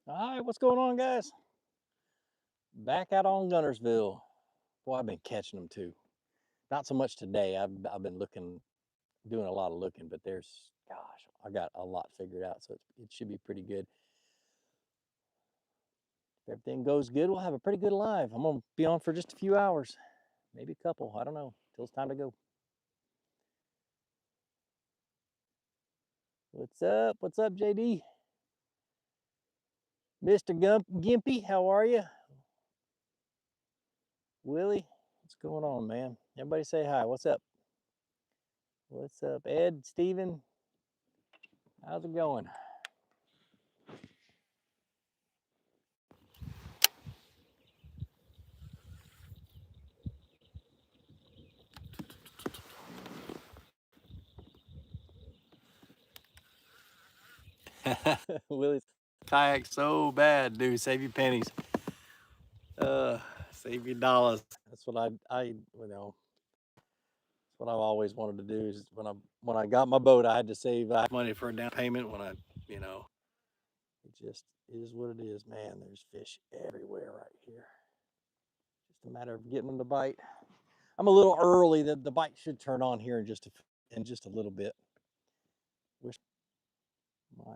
All right, what's going on, guys? Back out on Guntersville. Boy, I've been catching them too. Not so much today. I've been looking, doing a lot of looking, but gosh, I got a lot figured out, so it should be pretty good. If everything goes good, we'll have a pretty good live. I'm gonna be on for just a few hours, maybe a couple. I don't know till it's time to go. What's up? What's up, JD? Mr. Gimpy, how are you? Willie, what's going on, man? Everybody say hi. What's up? What's up, Ed? Steven, how's it going? Willie's kayak so bad, dude. Save your pennies. Save your dollars. That's what that's what I've always wanted to do. Is when I got my boat, I had to save money for a down payment. You know, it just is what it is, man. There's fish everywhere right here. Just a matter of getting them to bite. I'm a little early. The bite should turn on here in just a little bit. Wish my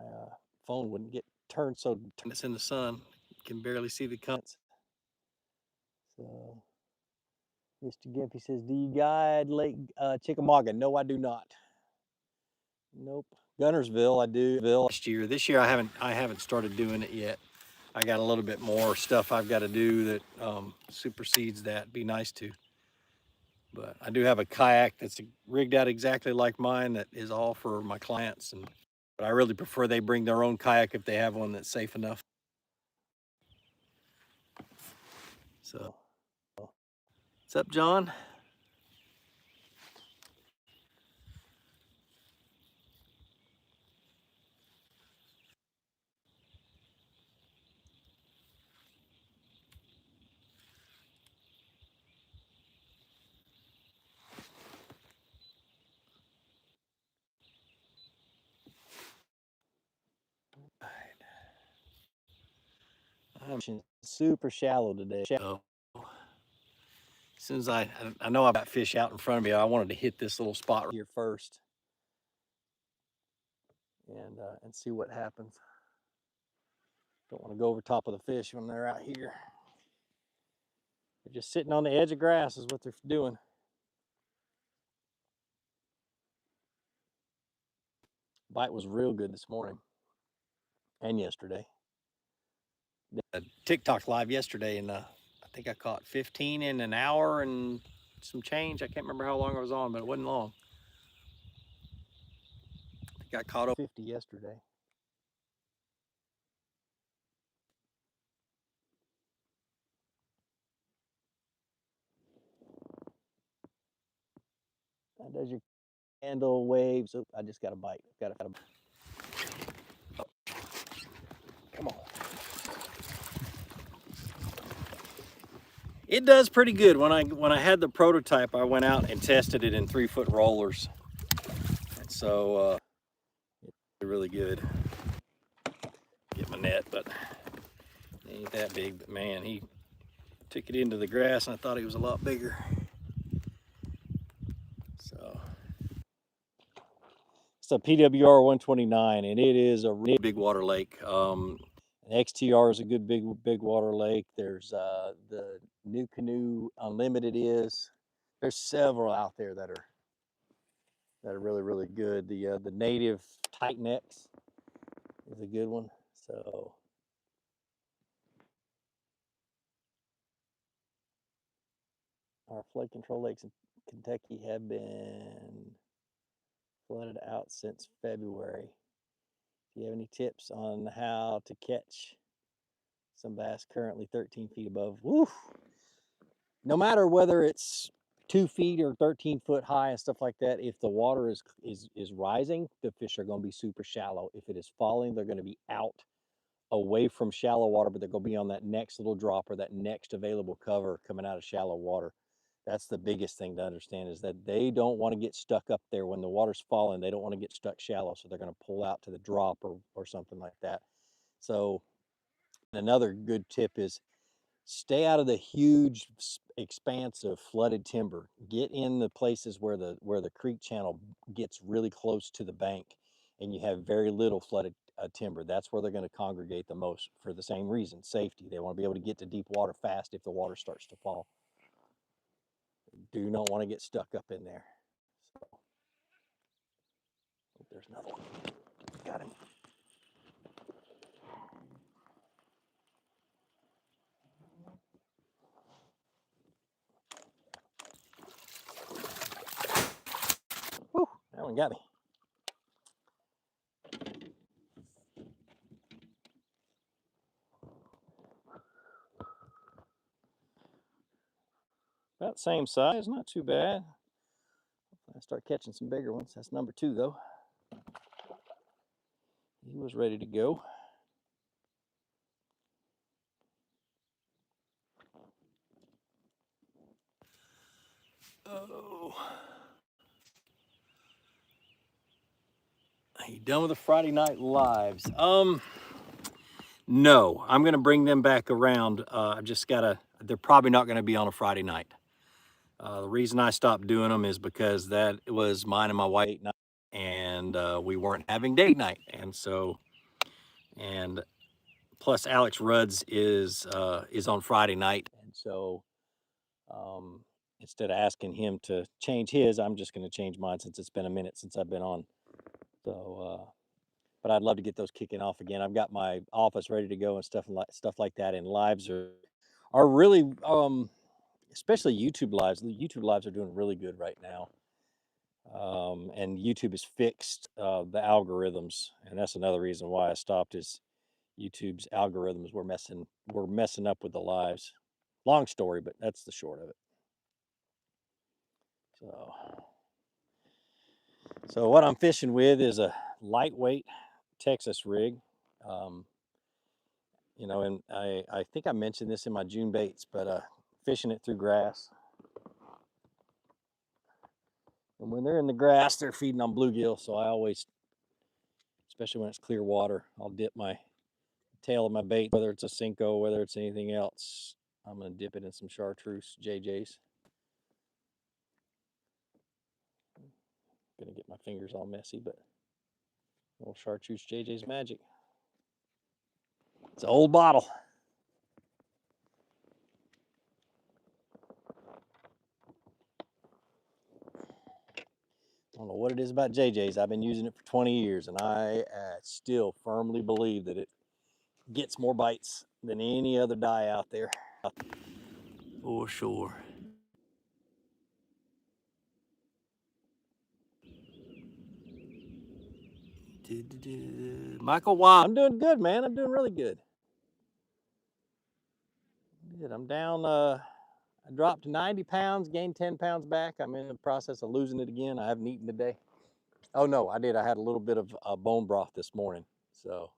phone wouldn't get turned so it's in the sun. You can barely see the comments. So Mr. Gimpy says, "Do you guide Lake Chickamauga?" No, I do not. Nope. Guntersville, I do. Last year. This year, I haven't started doing it yet. I got a little bit more stuff I've got to do that supersedes that. Be nice to. But I do have a kayak that's rigged out exactly like mine. That is all for my clients, but I really prefer they bring their own kayak if they have one that's safe enough. So, what's up, John? I'm super shallow today. So, as soon as I know I've got fish out in front of me, I wanted to hit this little spot right here first and see what happens. Don't want to go over top of the fish when they're out here. They're just sitting on the edge of grass is what they're doing. Bite was real good this morning and yesterday. TikTok live yesterday, and I think I caught 15 in an hour and some change. I can't remember how long I was on, but it wasn't long. I think I caught up 50 yesterday. How does your handle waves? Oh, I just got a bite. Got a oh, come on. It does pretty good. When I had the prototype, I went out and tested it in 3-foot rollers, and so it's really good. Get my net, but it ain't that big. But man, he took it into the grass, and I thought he was a lot bigger. So it's a PWR 129, and it is a really big water lake. XTR is a good big water lake. There's the New Canoe Unlimited is. There's several out there that are really good. The native Titan X is a good one. So our flood control lakes in Kentucky have been flooded out since February. Do you have any tips on how to catch some bass currently 13 feet above? Woo! No matter whether it's 2 feet or 13 foot high and stuff like that, if the water is rising, the fish are going to be super shallow. If it is falling, they're going to be out away from shallow water, but they're going to be on that next little drop or that next available cover coming out of shallow water. That's the biggest thing to understand, is that they don't want to get stuck up there when the water's falling. They don't want to get stuck shallow, so they're going to pull out to the drop or something like that. So Another good tip is stay out of the huge expanse of flooded timber. Get in the places where the creek channel gets really close to the bank and you have very little flooded timber. That's where they're going to congregate the most for the same reason, safety. They want to be able to get to deep water fast if the water starts to fall. Do not want to get stuck up in there. So, oh, there's another one. Got him. Whew, that one got me. About the same size, not too bad. I start catching some bigger ones. That's number 2 though. He was ready to go. Oh. Are you done with the Friday night lives? No, I'm gonna bring them back around. I've just gotta, they're probably not gonna be on a Friday night. The reason I stopped doing them is because that was mine and my wife date night, and we weren't having date night. And so, and plus Alex Rudd's is on Friday night. And so instead of asking him to change his, I'm just gonna change mine since it's been a minute since I've been on. So, but I'd love to get those kicking off again. I've got my office ready to go and stuff like that. And lives are really, especially YouTube lives. The YouTube lives are doing really good right now. And YouTube has fixed the algorithms, and that's another reason why I stopped. Is YouTube's algorithms were messing up with the lives. Long story, but that's the short of it. So what I'm fishing with is a lightweight Texas rig. You know, and I think I mentioned this in my June baits, but fishing it through grass. And when they're in the grass, they're feeding on bluegill. So I always, especially when it's clear water, I'll dip my tail of my bait, whether it's a Cinco, whether it's anything else. I'm going to dip it in some chartreuse JJ's. Going to get my fingers all messy, but little chartreuse JJ's magic. It's an old bottle. I don't know what it is about JJ's. I've been using it for 20 years, and I still firmly believe that it gets more bites than any other dye out there. For sure. Michael Wild. I'm doing good, man. I'm doing really good. I'm down. I dropped 90 pounds, gained 10 pounds back. I'm in the process of losing it again. I haven't eaten today. Oh, no, I did. I had a little bit of bone broth this morning. So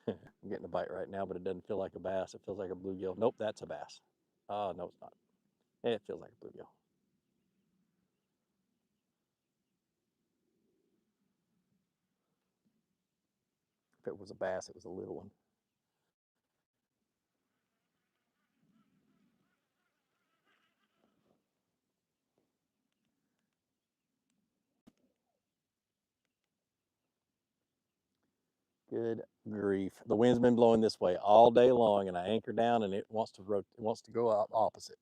I'm getting a bite right now, but it doesn't feel like a bass. It feels like a bluegill. Nope, that's a bass. Oh, no, it's not. It feels like a bluegill. If it was a bass, it was a little one. Good grief. The wind's been blowing this way all day long, and I anchor down, and it wants to go up opposite.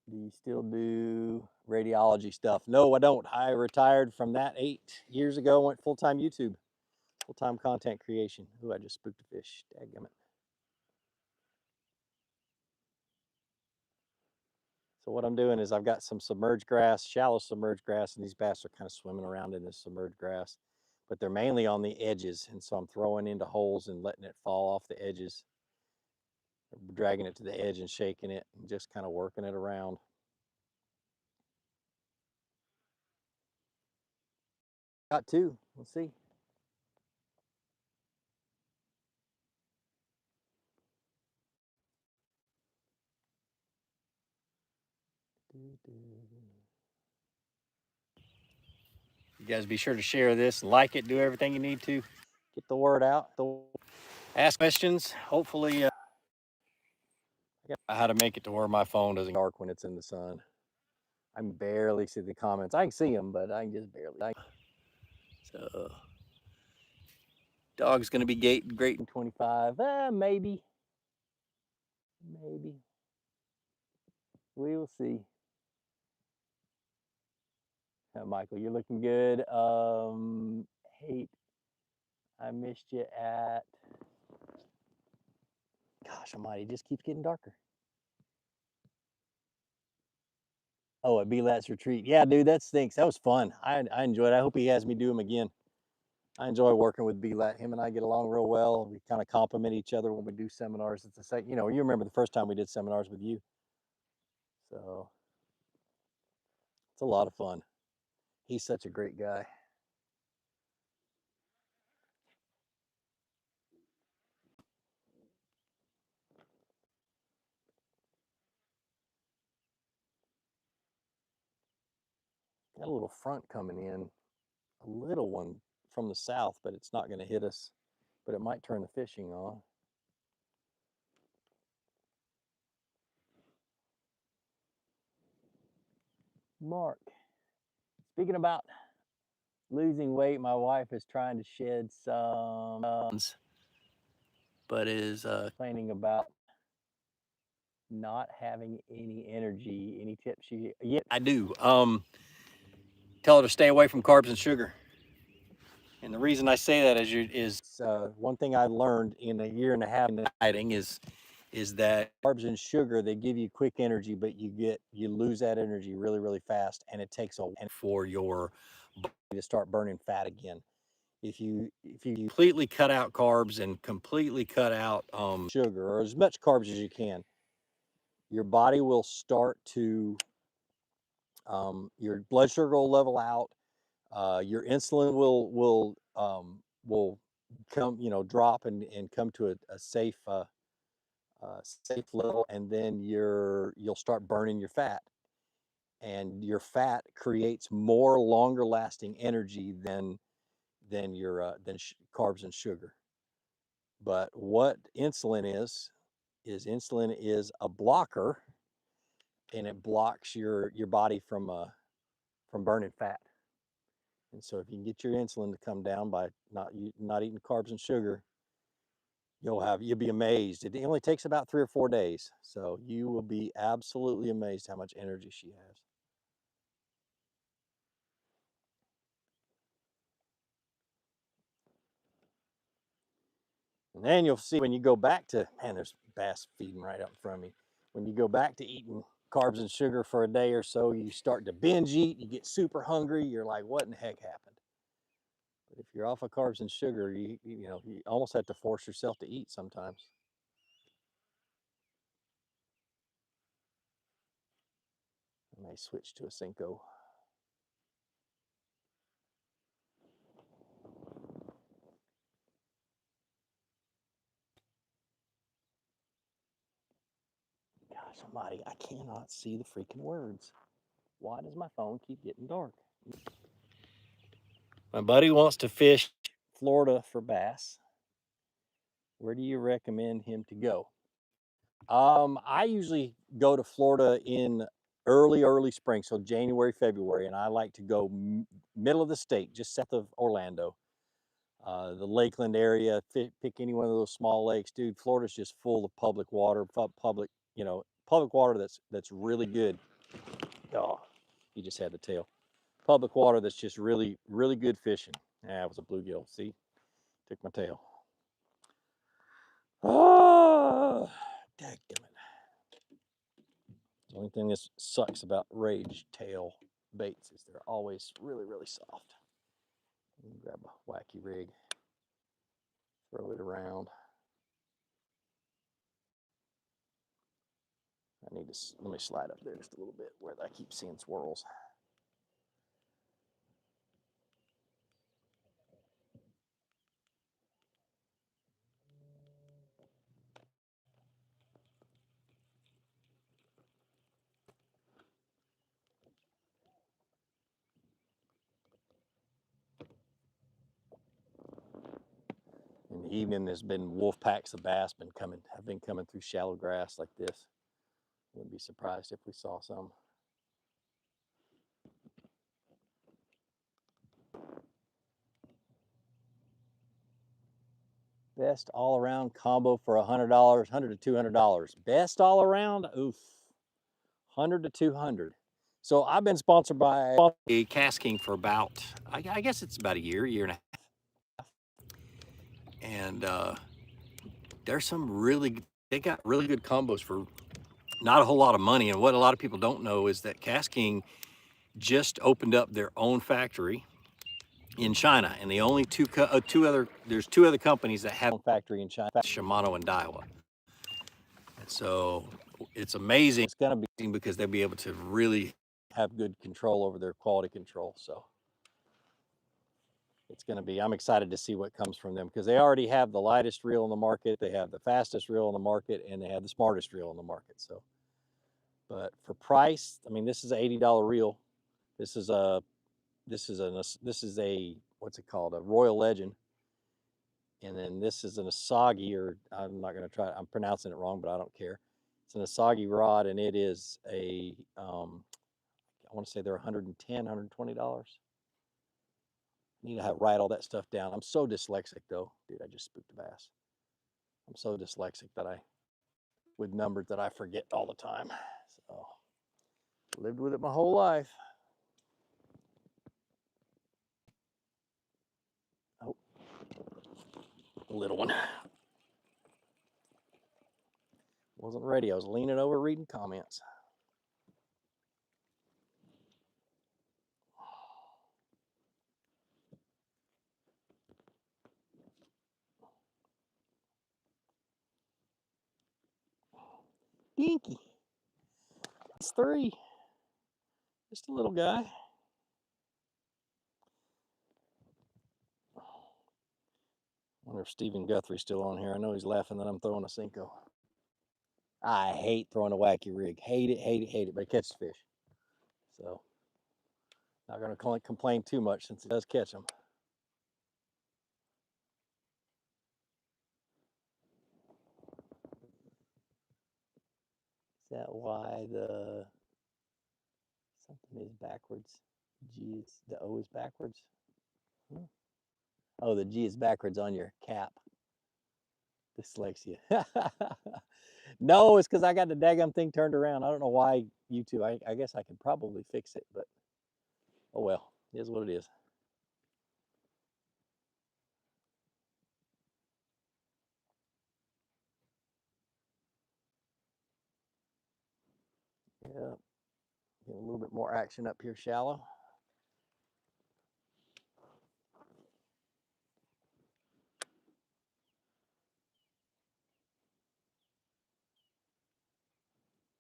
Do you still do radiology stuff? No, I don't. I retired from that 8 years ago, went full-time YouTube, full-time content creation. Ooh, I just spooked a fish. Dadgummit. So what I'm doing is I've got some submerged grass, shallow submerged grass, and these bass are kind of swimming around in this submerged grass, but they're mainly on the edges. And so I'm throwing into holes and letting it fall off the edges, dragging it to the edge and shaking it and just kind of working it around. Got 2. Let's see. You guys be sure to share this, like it, do everything you need to get the word out. Ask questions. Hopefully, I got how to make it to where my phone doesn't get dark when it's in the sun. I can barely see the comments. I can see them, but I can just barely. So, dog's gonna be great in 25. Maybe. We will see. Michael, you're looking good. Hate, I missed you at. Gosh almighty, it just keeps getting darker. Oh, at B-Lat's retreat. Yeah, dude, that stinks. That was fun. I enjoyed it. I hope he has me do them again. I enjoy working with B-Lat. Him and I get along real well. We kind of compliment each other when we do seminars. It's the same, you remember the first time we did seminars with you. So it's a lot of fun. He's such a great guy. Got a little front coming in, a little one from the south, but it's not going to hit us. But it might turn the fishing on. Mark, speaking about losing weight, my wife is trying to shed some, but is complaining about not having any energy. Any tips yeah, I do. Tell her to stay away from carbs and sugar. And the reason I say that is one thing I learned in a year and a half in dieting is that carbs and sugar, they give you quick energy, but you lose that energy really, really fast, and it takes a while for your body to start burning fat again. If you completely cut out carbs and completely cut out sugar, or as much carbs as you can, your body will start to your blood sugar will level out. Your insulin will come, drop and come to a safe safe level, and then you'll start burning your fat, and your fat creates more longer lasting energy than your carbs and sugar. But what insulin insulin is a blocker, and it blocks your body from burning fat. And so if you can get your insulin to come down by not eating carbs and sugar, you'll be amazed. It only takes about 3 or 4 days. So you will be absolutely amazed how much energy she has. And then you'll see when you go back to, man, there's bass feeding right up in front of me. When you go back to eating carbs and sugar for a day or so, you start to binge eat, you get super hungry, you're like, what in the heck happened? But if you're off of carbs and sugar, you almost have to force yourself to eat sometimes. I may switch to a Cinco. Gosh almighty, I cannot see the freaking words. Why does my phone keep getting dark? My buddy wants to fish Florida for bass. Where do you recommend him to go? I usually go to Florida in early spring, so January, February, and I like to go middle of the state, just south of Orlando. The Lakeland area, pick any one of those small lakes, dude. Florida's just full of public water, public water that's really good. Oh, he just had the tail. Public water that's just really, really good fishing. Yeah, it was a bluegill. See, took my tail. Oh, dadgummit. The only thing that sucks about rage tail baits is they're always really, really soft. Grab a wacky rig, throw it around. Let me slide up there just a little bit where I keep seeing swirls. evening, there's been wolf packs of bass have been coming through shallow grass like this. Wouldn't be surprised if we saw some. Best all around combo for $100, $100 to $200. Best all around, oof, $100 to $200. So I've been sponsored by a Casking for about, I guess it's about a year and a half. And there's some they got really good combos for not a whole lot of money. And what a lot of people don't know is that Casking just opened up their own factory in China, and the only there's two other companies that have a factory in China, Shimano and Daiwa. And so it's amazing. It's going to be because they'll be able to really have good control over their quality control. So it's going to be, I'm excited to see what comes from them, because they already have the lightest reel in the market, they have the fastest reel in the market, and they have the smartest reel in the market. So, but for price, I mean, this is an $80 reel. This is a what's it called, a Royal Legend, and then this is an Asagi, or I'm not going to try, I'm pronouncing it wrong, but I don't care. It's an Asagi rod, and it is a I want to say they're $110, $120. I need to write all that stuff down. I'm so dyslexic though, dude. I just spooked a bass. I'm so dyslexic that with numbers that I forget all the time. So lived with it my whole life. Oh, a little one. Wasn't ready. I was leaning over reading comments. Dinky. It's 3. Just a little guy. Wonder if Stephen Guthrie's still on here. I know he's laughing that I'm throwing a Cinco. I hate throwing a wacky rig. Hate it, hate it, hate it, but it catches fish. So, not going to complain too much since it does catch them. Is that why something is backwards? The O is backwards? Hmm. Oh, the G is backwards on your cap. Dyslexia. No, it's because I got the daggum thing turned around. I don't know why YouTube. I guess I could probably fix it, but oh well. It is what it is. Yeah. Get a little bit more action up here shallow.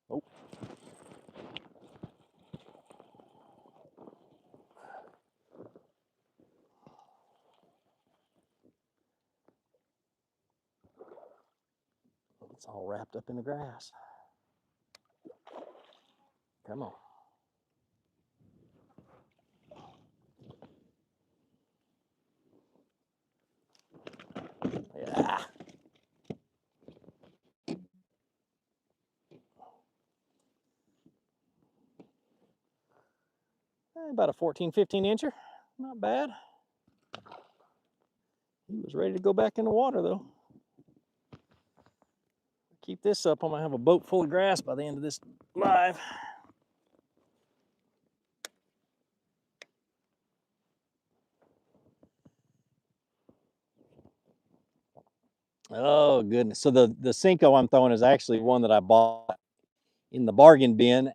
Oh. It's all wrapped up in the grass. Come on. Yeah. About a 14, 15 incher. Not bad. He was ready to go back in the water though. Keep this up, I'm gonna have a boat full of grass by the end of this live. Oh goodness. So the Cinco I'm throwing is actually one that I bought in the bargain bin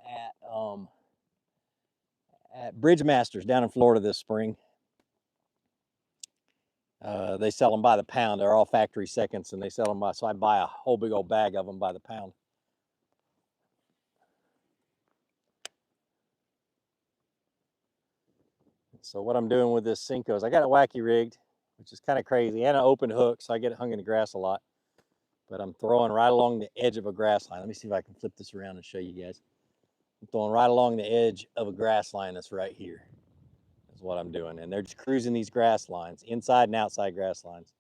at Bridgemasters down in Florida this spring. They sell them by the pound. They're all factory seconds, and they sell them so I buy a whole big old bag of them by the pound. So what I'm doing with this Cinco is I got it wacky rigged, which is kind of crazy, and an open hook, so I get it hung in the grass a lot. But I'm throwing right along the edge of a grass line. Let me see if I can flip this around and show you guys. I'm throwing right along the edge of a grass line that's right here. That's what I'm doing. And they're just cruising these grass lines, inside and outside grass lines.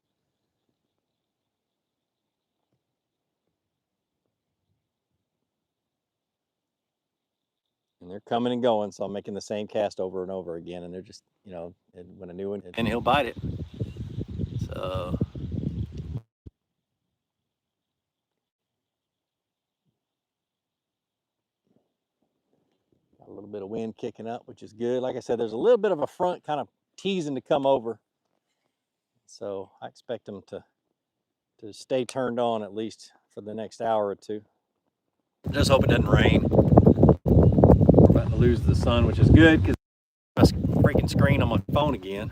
And they're coming and going, so I'm making the same cast over and over again, and they're just, you know, and when a new one, and he'll bite it. So got a little bit of wind kicking up, which is good. Like I said, there's a little bit of a front kind of teasing to come over, so I expect them to stay turned on at least for the next hour or two. Just hope it doesn't rain. We're about to lose the sun, which is good because my freaking screen on my phone again.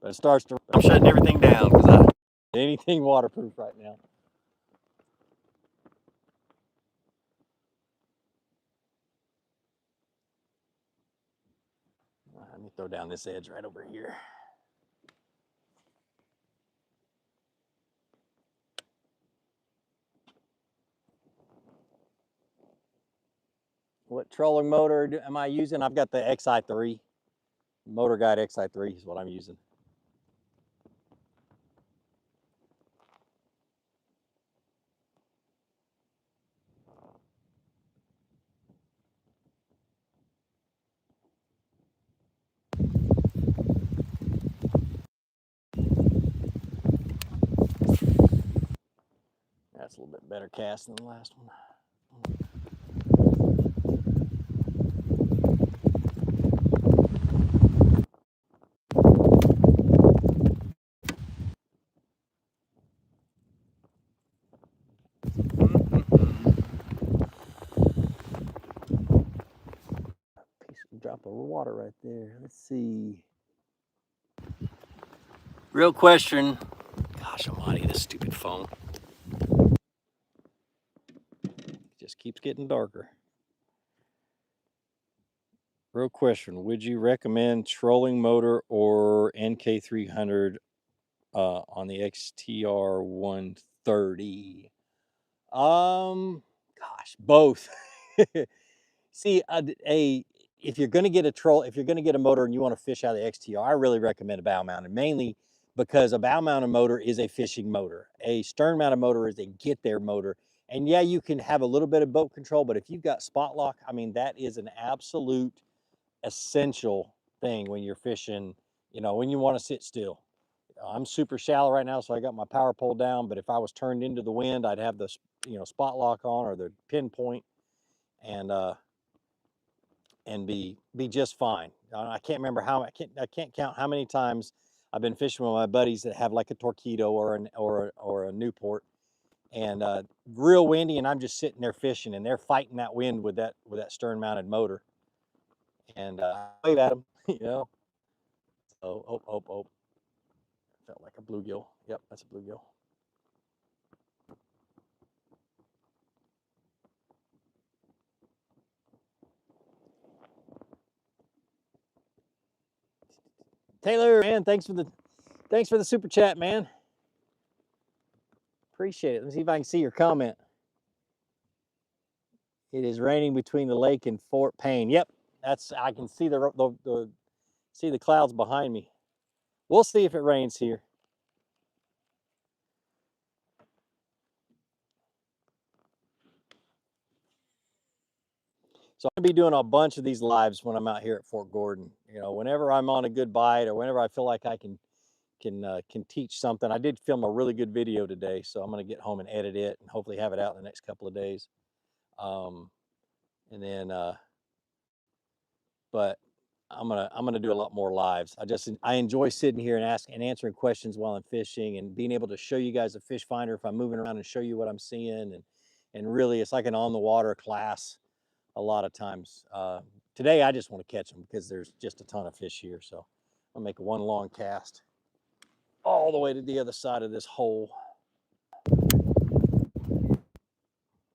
But it starts to, I'm shutting everything down because I anything waterproof right now. Let me throw down this edge right over here. What trolling motor am I using? I've got the XI3. Motor Guide XI3 is what I'm using. That's a little bit better cast than the last one. Drop of water right there. Let's see. Real question. Gosh almighty, this stupid phone. It just keeps getting darker. Real question. Would you recommend trolling motor or NK300 on the XTR 130? Gosh, both. See, if you're going to get a troll, if you're going to get a motor and you want to fish out of the XTR, I really recommend a bow mounted, mainly because a bow mounted motor is a fishing motor. A stern mounted motor is a get there motor. And yeah, you can have a little bit of boat control, but if you've got spot lock, I mean, that is an absolute essential thing when you're fishing, you know, when you want to sit still. I'm super shallow right now, so I got my power pole down, but if I was turned into the wind, I'd have the, you know, spot lock on or the pinpoint and be just fine. I can't remember how I can't count how many times I've been fishing with my buddies that have like a Torpedo or a Newport, and real windy, and I'm just sitting there fishing, and they're fighting that wind with that stern mounted motor, and I wave at them, you know. So felt like a bluegill. Yep, that's a bluegill. Taylor, man, thanks for the super chat, man. Appreciate it. Let me see if I can see your comment. It is raining between the lake and Fort Payne. Yep, I can see see the clouds behind me. We'll see if it rains here. So I'm gonna be doing a bunch of these lives when I'm out here at Fort Gordon. You know, whenever I'm on a good bite or whenever I feel like I can teach something. I did film a really good video today, so I'm gonna get home and edit it and hopefully have it out in the next couple of days. And then, but I'm gonna do a lot more lives. I enjoy sitting here and answering questions while I'm fishing and being able to show you guys a fish finder if I'm moving around and show you what I'm seeing and really it's like an on the water class a lot of times. Today I just want to catch them because there's just a ton of fish here, so I'll make one long cast all the way to the other side of this hole.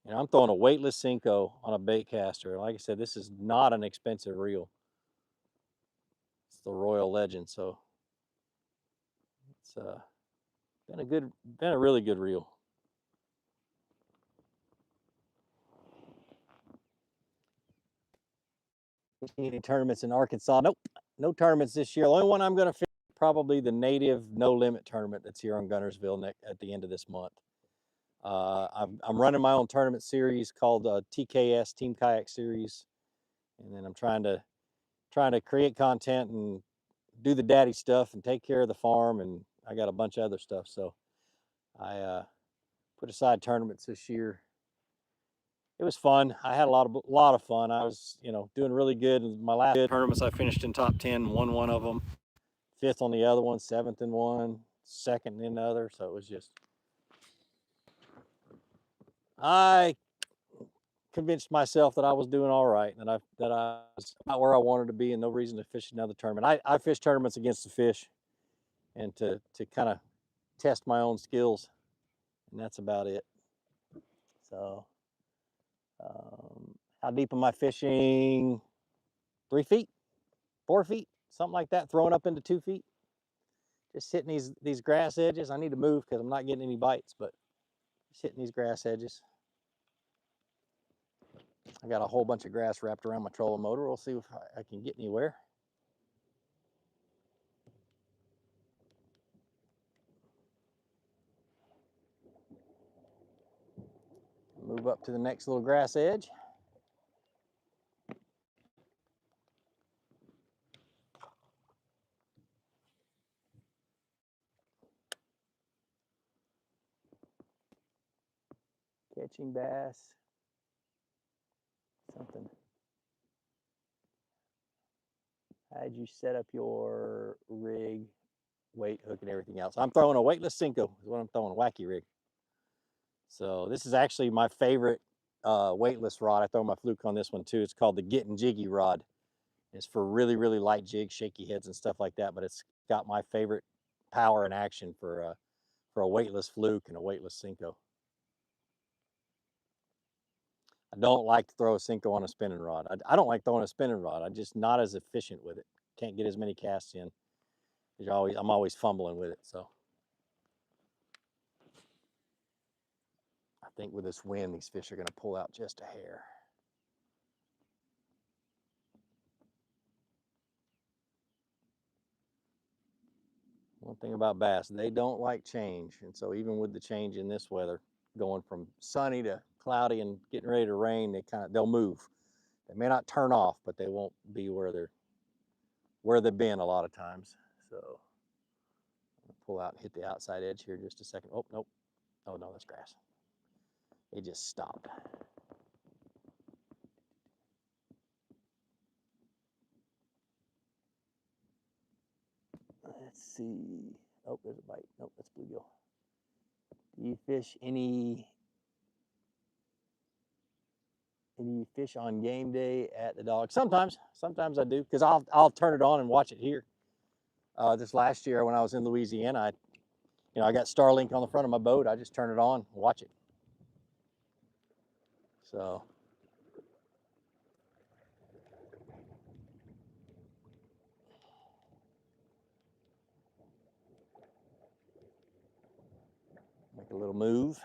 And I'm throwing a weightless Senko on a bait caster. Like I said, this is not an expensive reel. It's the Royal Legend, so it's been a really good reel. Any tournaments in Arkansas? Nope, no tournaments this year. The only one I'm going to fish probably the native no limit tournament that's here on Guntersville at the end of this month. I'm running my own tournament series called TKS, Team Kayak Series, and then I'm trying to create content and do the daddy stuff and take care of the farm, and I got a bunch of other stuff. So I put aside tournaments this year. It was fun. I had a lot of fun. I was, doing really good. In my last tournaments, I finished in top 10, won one of them, 5th on the other one, 7th in one, 2nd in the other. So it was just, I convinced myself that I was doing all right, and that I was about where I wanted to be, and no reason to fish another tournament. I fish tournaments against the fish, and to kind of test my own skills, and that's about it. So, how deep am I fishing? 3 feet, 4 feet, something like that, throwing up into 2 feet. Just hitting these grass edges. I need to move because I'm not getting any bites, but just hitting these grass edges. I got a whole bunch of grass wrapped around my trolling motor. We'll see if I can get anywhere. Move up to the next little grass edge. Catching bass. Something. How'd you set up your rig, weight, hook, and everything else? I'm throwing a weightless Cinco, is what I'm throwing, a Wacky rig. So this is actually my favorite weightless rod. I throw my fluke on this one too. It's called the Getting Jiggy rod. It's for really, really light jigs, shaky heads and stuff like that, but it's got my favorite power and action for a weightless fluke and a weightless Cinco. I don't like to throw a Cinco on a spinning rod. I don't like throwing a spinning rod. I'm just not as efficient with it. Can't get as many casts in. I'm always fumbling with it. So I think with this wind, these fish are going to pull out just a hair. One thing about bass, they don't like change. And so even with the change in this weather, going from sunny to cloudy and getting ready to rain, they'll move. They may not turn off, but they won't be where they've been a lot of times. So I'll pull out and hit the outside edge here just a second. Oh, nope. Oh, no, that's grass. It just stopped. Let's see. Oh, there's a bite. Nope, that's bluegill. Do you fish any fish on game day at the dog? Sometimes I do, because I'll turn it on and watch it here. This last year when I was in Louisiana, I got Starlink on the front of my boat. I just turn it on, watch it. So make a little move.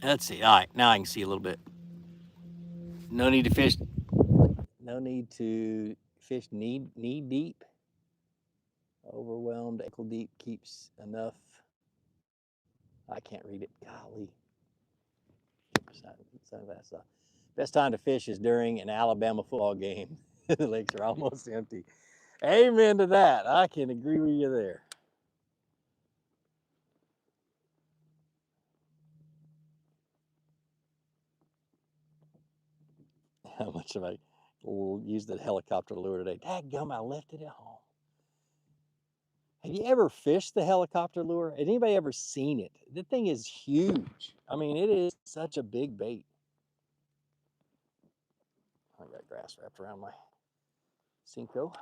Let's see. All right, now I can see a little bit. No need to fish. No need to fish knee deep. Overwhelmed ankle deep keeps enough. I can't read it. Golly. Sunglasses off. Best time to fish is during an Alabama football game. The lakes are almost empty. Amen to that. I can agree with you there. How much have I used the helicopter lure today? Dadgum, I left it at home. Have you ever fished the helicopter lure? Has anybody ever seen it? The thing is huge. I mean, it is such a big bait. I got grass wrapped around my Cinco.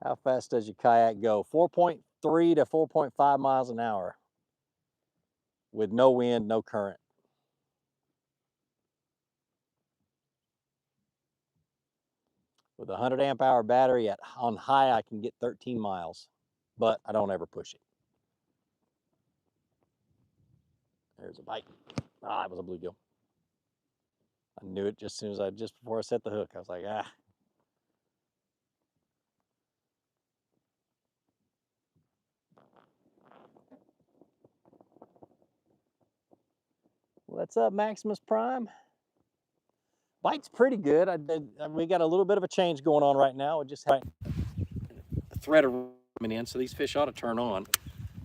How fast does your kayak go? 4.3 to 4.5 miles an hour with no wind, no current. With a 100 amp hour battery on high, I can get 13 miles, but I don't ever push it. There's a bite. Ah, it was a bluegill. I knew it just before I set the hook. I was like, ah. What's up, Maximus Prime? Bite's pretty good. We got a little bit of a change going on right now. It just had the thread of coming in, so these fish ought to turn on.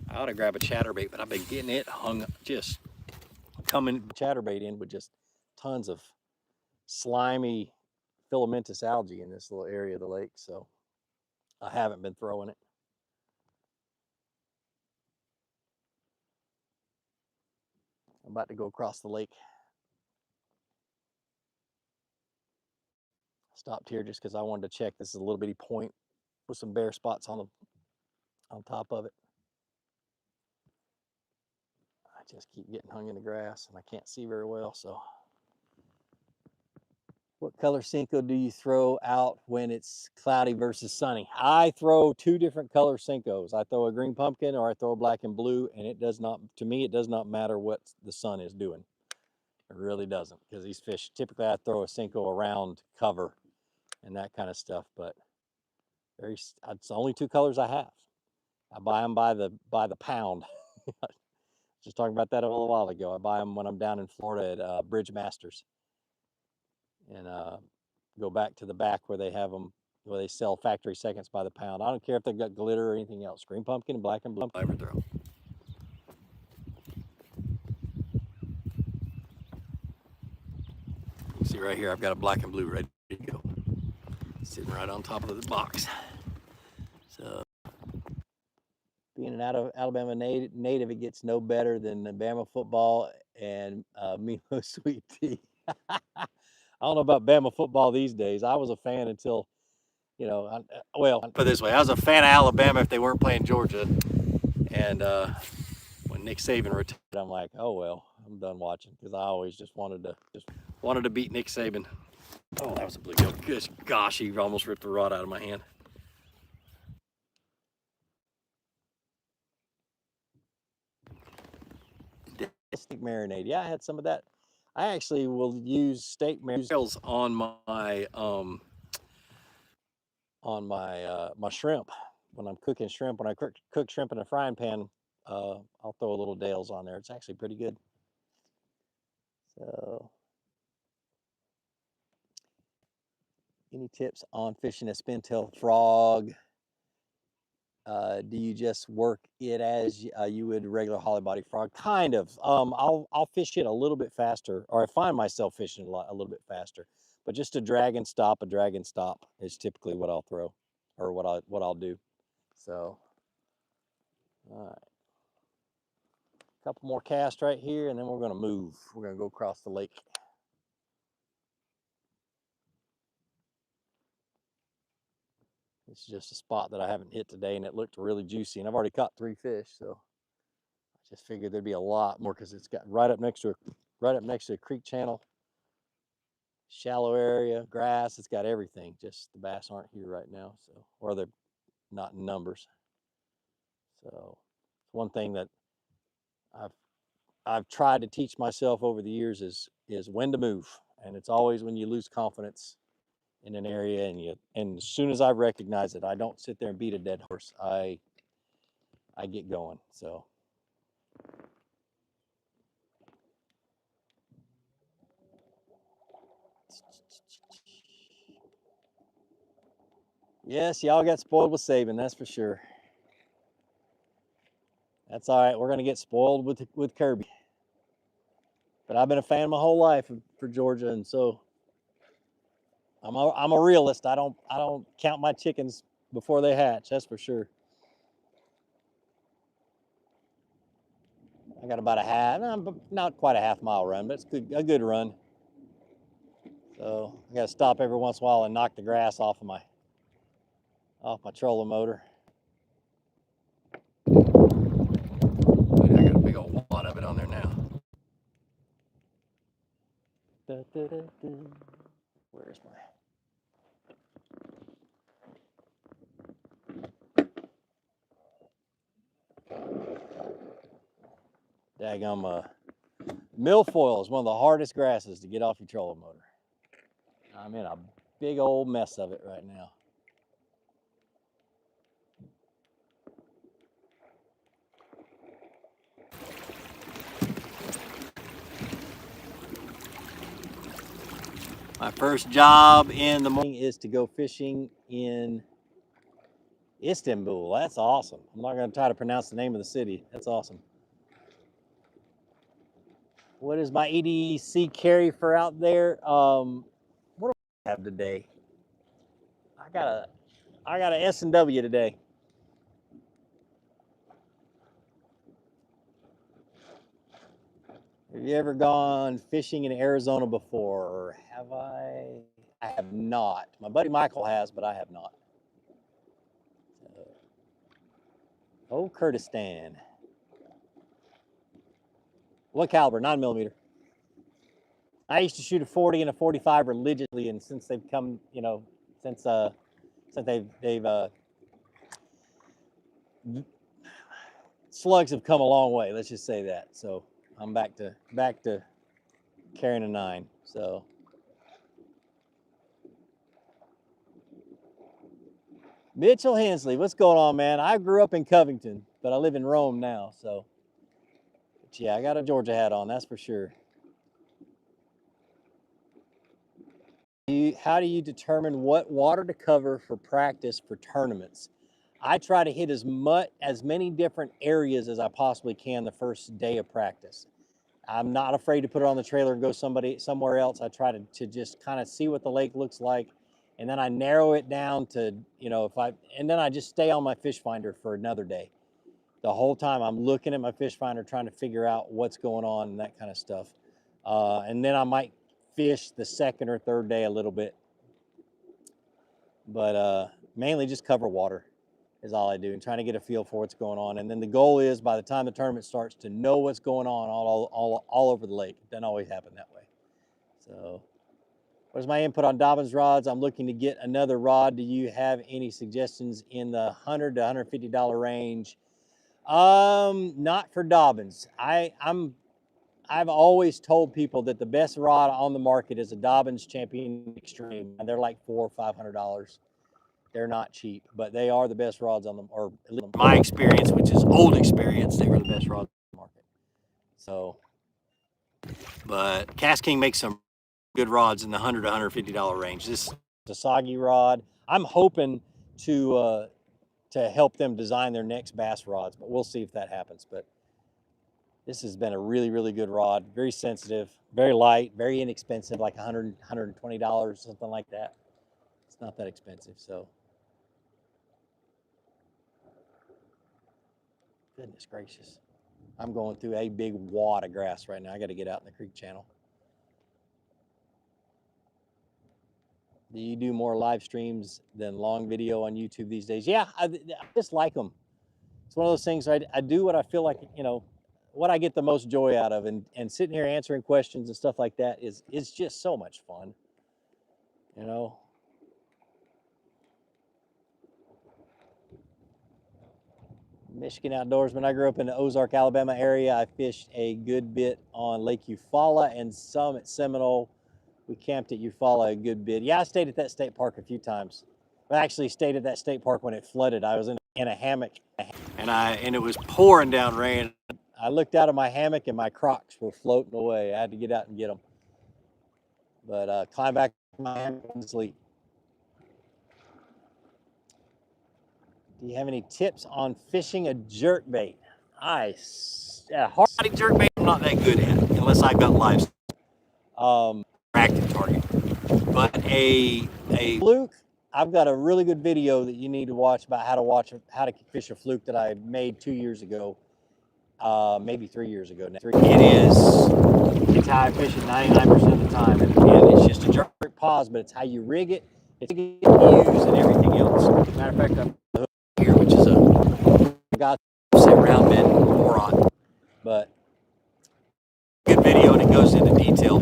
I ought to grab a chatterbait, but I've been getting it hung, just coming chatterbait in with just tons of slimy filamentous algae in this little area of the lake, so I haven't been throwing it. I'm about to go across the lake. Stopped here just because I wanted to check. This is a little bitty point with some bare spots on top of it. I just keep getting hung in the grass and I can't see very well, so. What color Cinco do you throw out when it's cloudy versus sunny? I throw two different color Cincos. I throw a green pumpkin or I throw a black and blue, and it does not, to me, it does not matter what the sun is doing. It really doesn't, because these fish, typically I throw a Cinco around cover and that kind of stuff, but it's the only two colors I have. I buy them by the pound. Just talking about that a little while ago. I buy them when I'm down in Florida at Bridge Masters, and go back to the back where they have them, where they sell factory seconds by the pound. I don't care if they've got glitter or anything else. Green pumpkin and black and blue. I ever throw. You see right here, I've got a black and blue ready to go, sitting right on top of the box. So, being an Alabama native, it gets no better than the Bama football and Milo sweet tea. I don't know about Bama football these days. I was a fan until, you know, well, put it this way, I was a fan of Alabama if they weren't playing Georgia. And when Nick Saban retired, I'm like, oh well, I'm done watching, because I always just wanted to beat Nick Saban. Oh, that was a bluegill. Gosh, he almost ripped the rod out of my hand. Steak marinade. Yeah, I had some of that. I actually will use steak marinade on my shrimp. When I'm cooking shrimp, when I cook shrimp in a frying pan, I'll throw a little Dale's on there. It's actually pretty good. So, any tips on fishing a spintail frog? Do you just work it as you would a regular holly body frog? Kind of. I'll fish it a little bit faster, or I find myself fishing a little bit faster. But just a drag and stop is typically what I'll throw, or what I'll do. So, all right, a couple more casts right here, and then we're gonna move. We're gonna go across the lake. This is just a spot that I haven't hit today, and it looked really juicy, and I've already caught 3 fish, so I just figured there'd be a lot more, because it's got right up next to a creek channel, shallow area, grass. It's got everything. Just the bass aren't here right now, so, or they're not in numbers. So it's one thing that I've tried to teach myself over the years is when to move, and it's always when you lose confidence in an area, and as soon as I recognize it, I don't sit there and beat a dead horse. I get going. So. Yes, y'all got spoiled with Saban, that's for sure. That's all right. We're gonna get spoiled with Kirby. But I've been a fan my whole life for Georgia, and so I'm a realist. I don't count my chickens before they hatch, that's for sure. I got about a half, not quite a half-mile run, but it's a good run. So I got to stop every once in a while and knock the grass off my trolling motor. I got a big old wad of it on there now. Where's my? Daggum, milfoil is one of the hardest grasses to get off your trolling motor. I'm in a big old mess of it right now. My first job in the morning is to go fishing in Istanbul. That's awesome. I'm not going to try to pronounce the name of the city. That's awesome. What is my EDC carry for out there? What do I have today? I got a S&W today. Have you ever gone fishing in Arizona before? Or have I? I have not. My buddy Michael has, but I have not. Oh, Kurdistan. What caliber? 9mm. I used to shoot a 40 and a 45 religiously, and since they've come, you know, since they've slugs have come a long way. Let's just say that. So I'm back to carrying a 9. So Mitchell Hensley, what's going on, man? I grew up in Covington, but I live in Rome now. So, but yeah, I got a Georgia hat on, that's for sure. How do you determine what water to cover for practice for tournaments? I try to hit as many different areas as I possibly can the first day of practice. I'm not afraid to put it on the trailer and go somewhere else. I try to just kind of see what the lake looks like, and then I narrow it down to, you know, and then I just stay on my fish finder for another day. The whole time I'm looking at my fish finder, trying to figure out what's going on and that kind of stuff. And then I might fish the second or third day a little bit, but mainly just cover water is all I do, and trying to get a feel for what's going on. And then the goal is, by the time the tournament starts, to know what's going on all over the lake. It doesn't always happen that way. So what's my input on Dobbins rods? I'm looking to get another rod. Do you have any suggestions in the $100 to $150 range? Not for Dobbins. I've always told people that the best rod on the market is a Dobbins Champion Extreme, and they're like $400 or $500. They're not cheap, but they are the best rods on them, or at least my experience, which is old experience, they were the best rods on the market. So, but Cast King makes some good rods in the $100 to $150 range. This is a soggy rod. I'm hoping to help them design their next bass rods, but we'll see if that happens. But this has been a really, really good rod. Very sensitive, very light, very inexpensive, like $100, $120, something like that. It's not that expensive, so. Goodness gracious. I'm going through a big wad of grass right now. I got to get out in the creek channel. Do you do more live streams than long video on YouTube these days? Yeah, I just like them. It's one of those things I do what I feel like, you know, what I get the most joy out of, and sitting here answering questions and stuff like that is just so much fun, you know. Michigan outdoorsman. I grew up in the Ozark, Alabama area. I fished a good bit on Lake Eufaula and some at Seminole. We camped at Eufaula a good bit. Yeah, I stayed at that state park a few times. I actually stayed at that state park when it flooded. I was in a hammock, and it was pouring down rain. I looked out of my hammock and my Crocs were floating away. I had to get out and get them. But climb back in my hammock and sleep. Do you have any tips on fishing a jerkbait? Hard jerkbait I'm not that good at, unless I've got live active target. But a fluke, I've got a really good video that you need to watch about how to fish a fluke that I made 2 years ago, maybe 3 years ago now. It's how I fish it 99% of the time, and it's just a jerk pause, but it's how you rig it, it's use and everything else. Matter of fact, I'm the hook here, which is a God say round bend boron, but good video and it goes into detail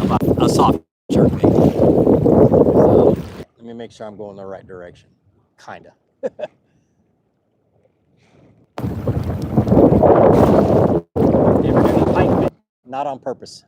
about a soft jerk bait. So, let me make sure I'm going the right direction. Kinda. Not on purpose.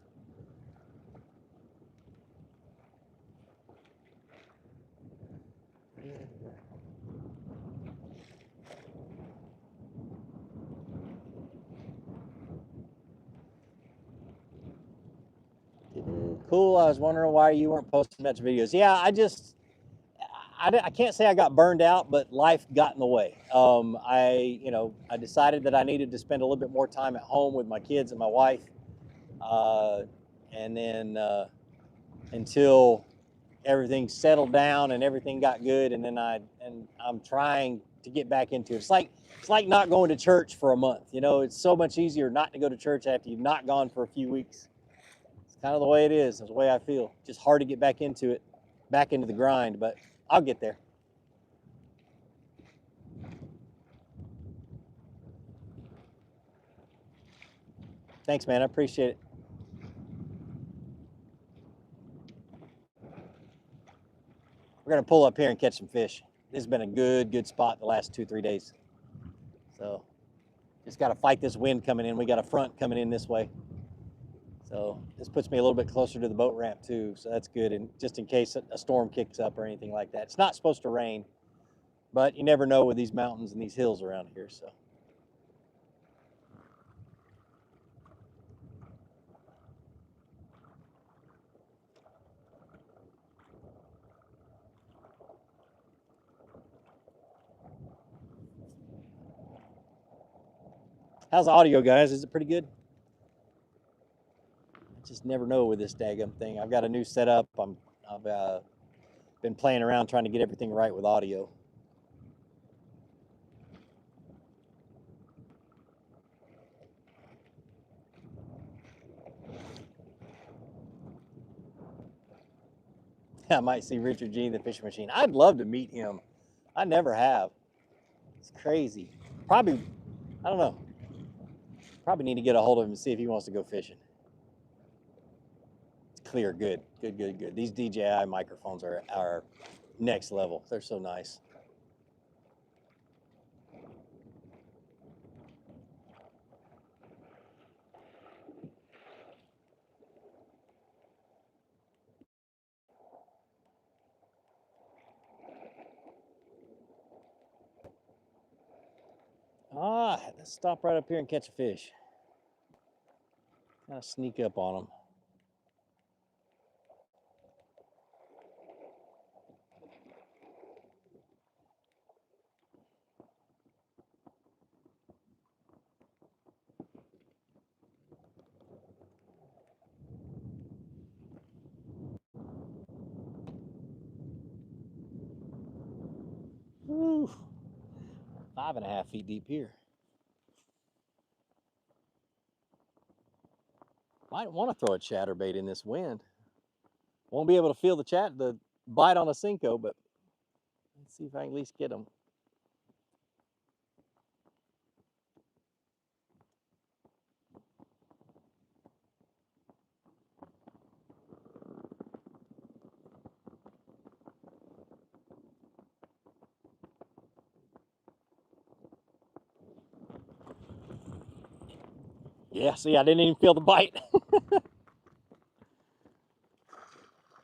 Cool. I was wondering why you weren't posting much videos. Yeah, I can't say I got burned out, but life got in the way. I decided that I needed to spend a little bit more time at home with my kids and my wife, and then until everything settled down and everything got good, and then I'm trying to get back into it. It's like not going to church for a month. You know, it's so much easier not to go to church after you've not gone for a few weeks. It's kind of the way it is. It's the way I feel. Just hard to get back into it, back into the grind, but I'll get there. Thanks, man. I appreciate it. We're gonna pull up here and catch some fish. This has been a good spot the last 2-3 days. So just got to fight this wind coming in. We got a front coming in this way. So this puts me a little bit closer to the boat ramp too. So that's good. And just in case a storm kicks up or anything like that. It's not supposed to rain, but you never know with these mountains and these hills around here. So. How's the audio, guys? Is it pretty good? I just never know with this daggum thing. I've got a new setup. I've been playing around trying to get everything right with audio. I might see Richard G, the fishing machine. I'd love to meet him. I never have. It's crazy. Probably, I don't know. Probably need to get a hold of him and see if he wants to go fishing. It's clear, good. These DJI microphones are next level. They're so nice. Let's stop right up here and catch a fish. Kind of sneak up on them. Woo. 5.5 feet deep here. Might want to throw a chatterbait in this wind. Won't be able to feel the bite on a Cinco, but let's see if I can at least get them. Yeah, see, I didn't even feel the bite.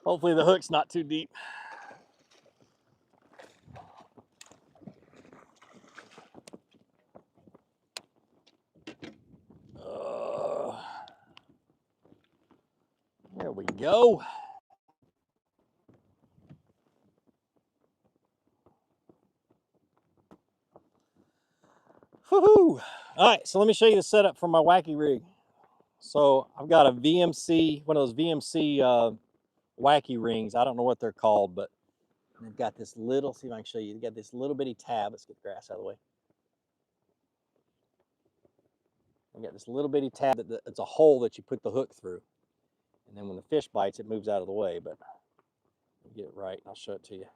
Hopefully the hook's not too deep. There we go. Woohoo! All right, so let me show you the setup for my Wacky rig. So I've got a VMC, one of those VMC Wacky rings. I don't know what they're called, but And they've got this little, see if I can show you, they've got this little bitty tab. Let's get the grass out of the way. They've got this little bitty tab that it's a hole that you put the hook through. And then when the fish bites, it moves out of the way, but I'll get it right and I'll show it to you.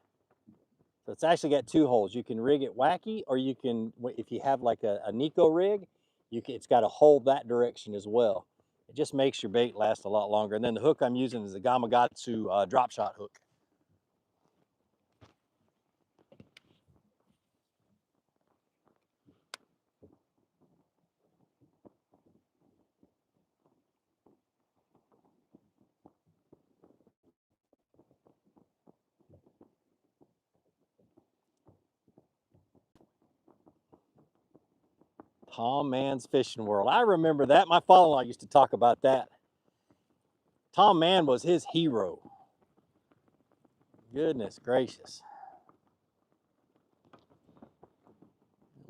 So it's actually got two holes. You can rig it wacky, or you can, if you have like a Nico rig, it's got a hole that direction as well. It just makes your bait last a lot longer. And then the hook I'm using is the Gamakatsu drop shot hook. Tom Mann's Fishing World. I remember that. My father-in-law used to talk about that. Tom Mann was his hero. Goodness gracious.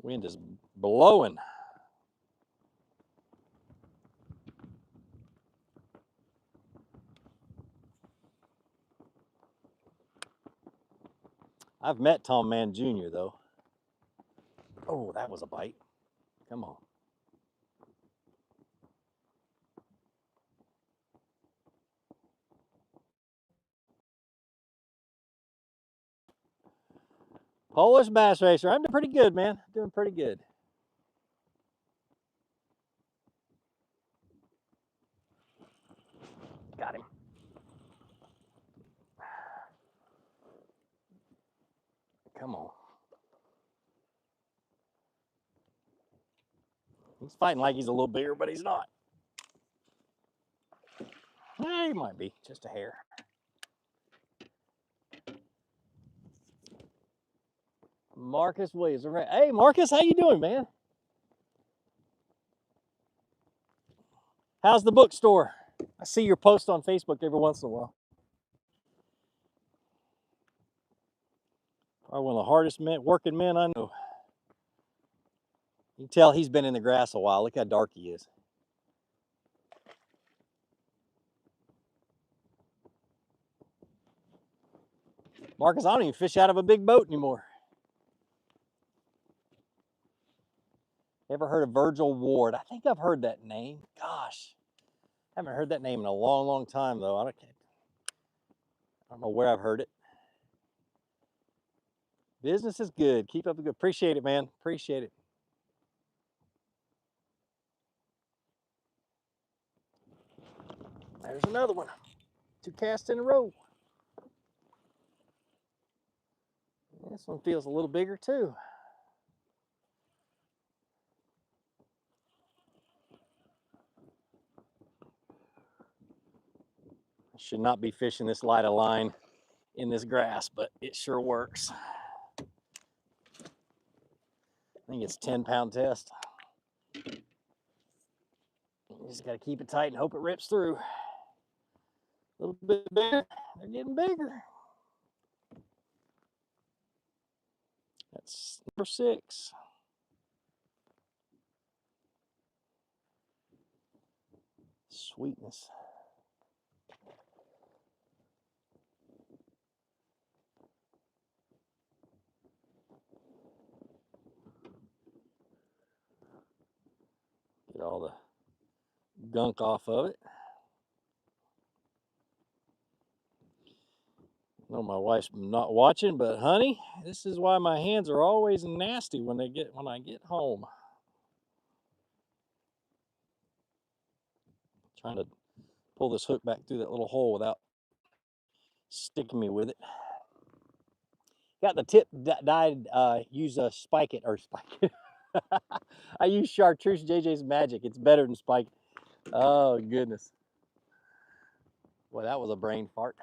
Wind is blowing. I've met Tom Mann Jr. though. Oh, that was a bite. Come on. Polish bass racer. I'm doing pretty good, man. Doing pretty good. Got him. Come on. He's fighting like he's a little bigger, but he's not. Eh, he might be, just a hair. Marcus Williams. Hey, Marcus, how you doing, man? How's the bookstore? I see your post on Facebook every once in a while. Probably one of the hardest working men I know. You can tell he's been in the grass a while. Look how dark he is. Marcus, I don't even fish out of a big boat anymore. Ever heard of Virgil Ward? I think I've heard that name. Gosh, I haven't heard that name in a long, long time, though. I don't know where I've heard it. Business is good. Keep up the good. Appreciate it, man. Appreciate it. There's another one. 2 casts in a row. This one feels a little bigger, too. I should not be fishing this light of line in this grass, but it sure works. I think it's a 10-pound test. You just got to keep it tight and hope it rips through. A little bit bigger. They're getting bigger. That's number 6. Sweetness. Get all the gunk off of it. I know my wife's not watching, but honey, this is why my hands are always nasty when I get home. Trying to pull this hook back through that little hole without sticking me with it. Got the tip dyed. Use a spike it or spike it. I use Chartreuse JJ's Magic. It's better than spike. Oh goodness. Boy, that was a brain fart.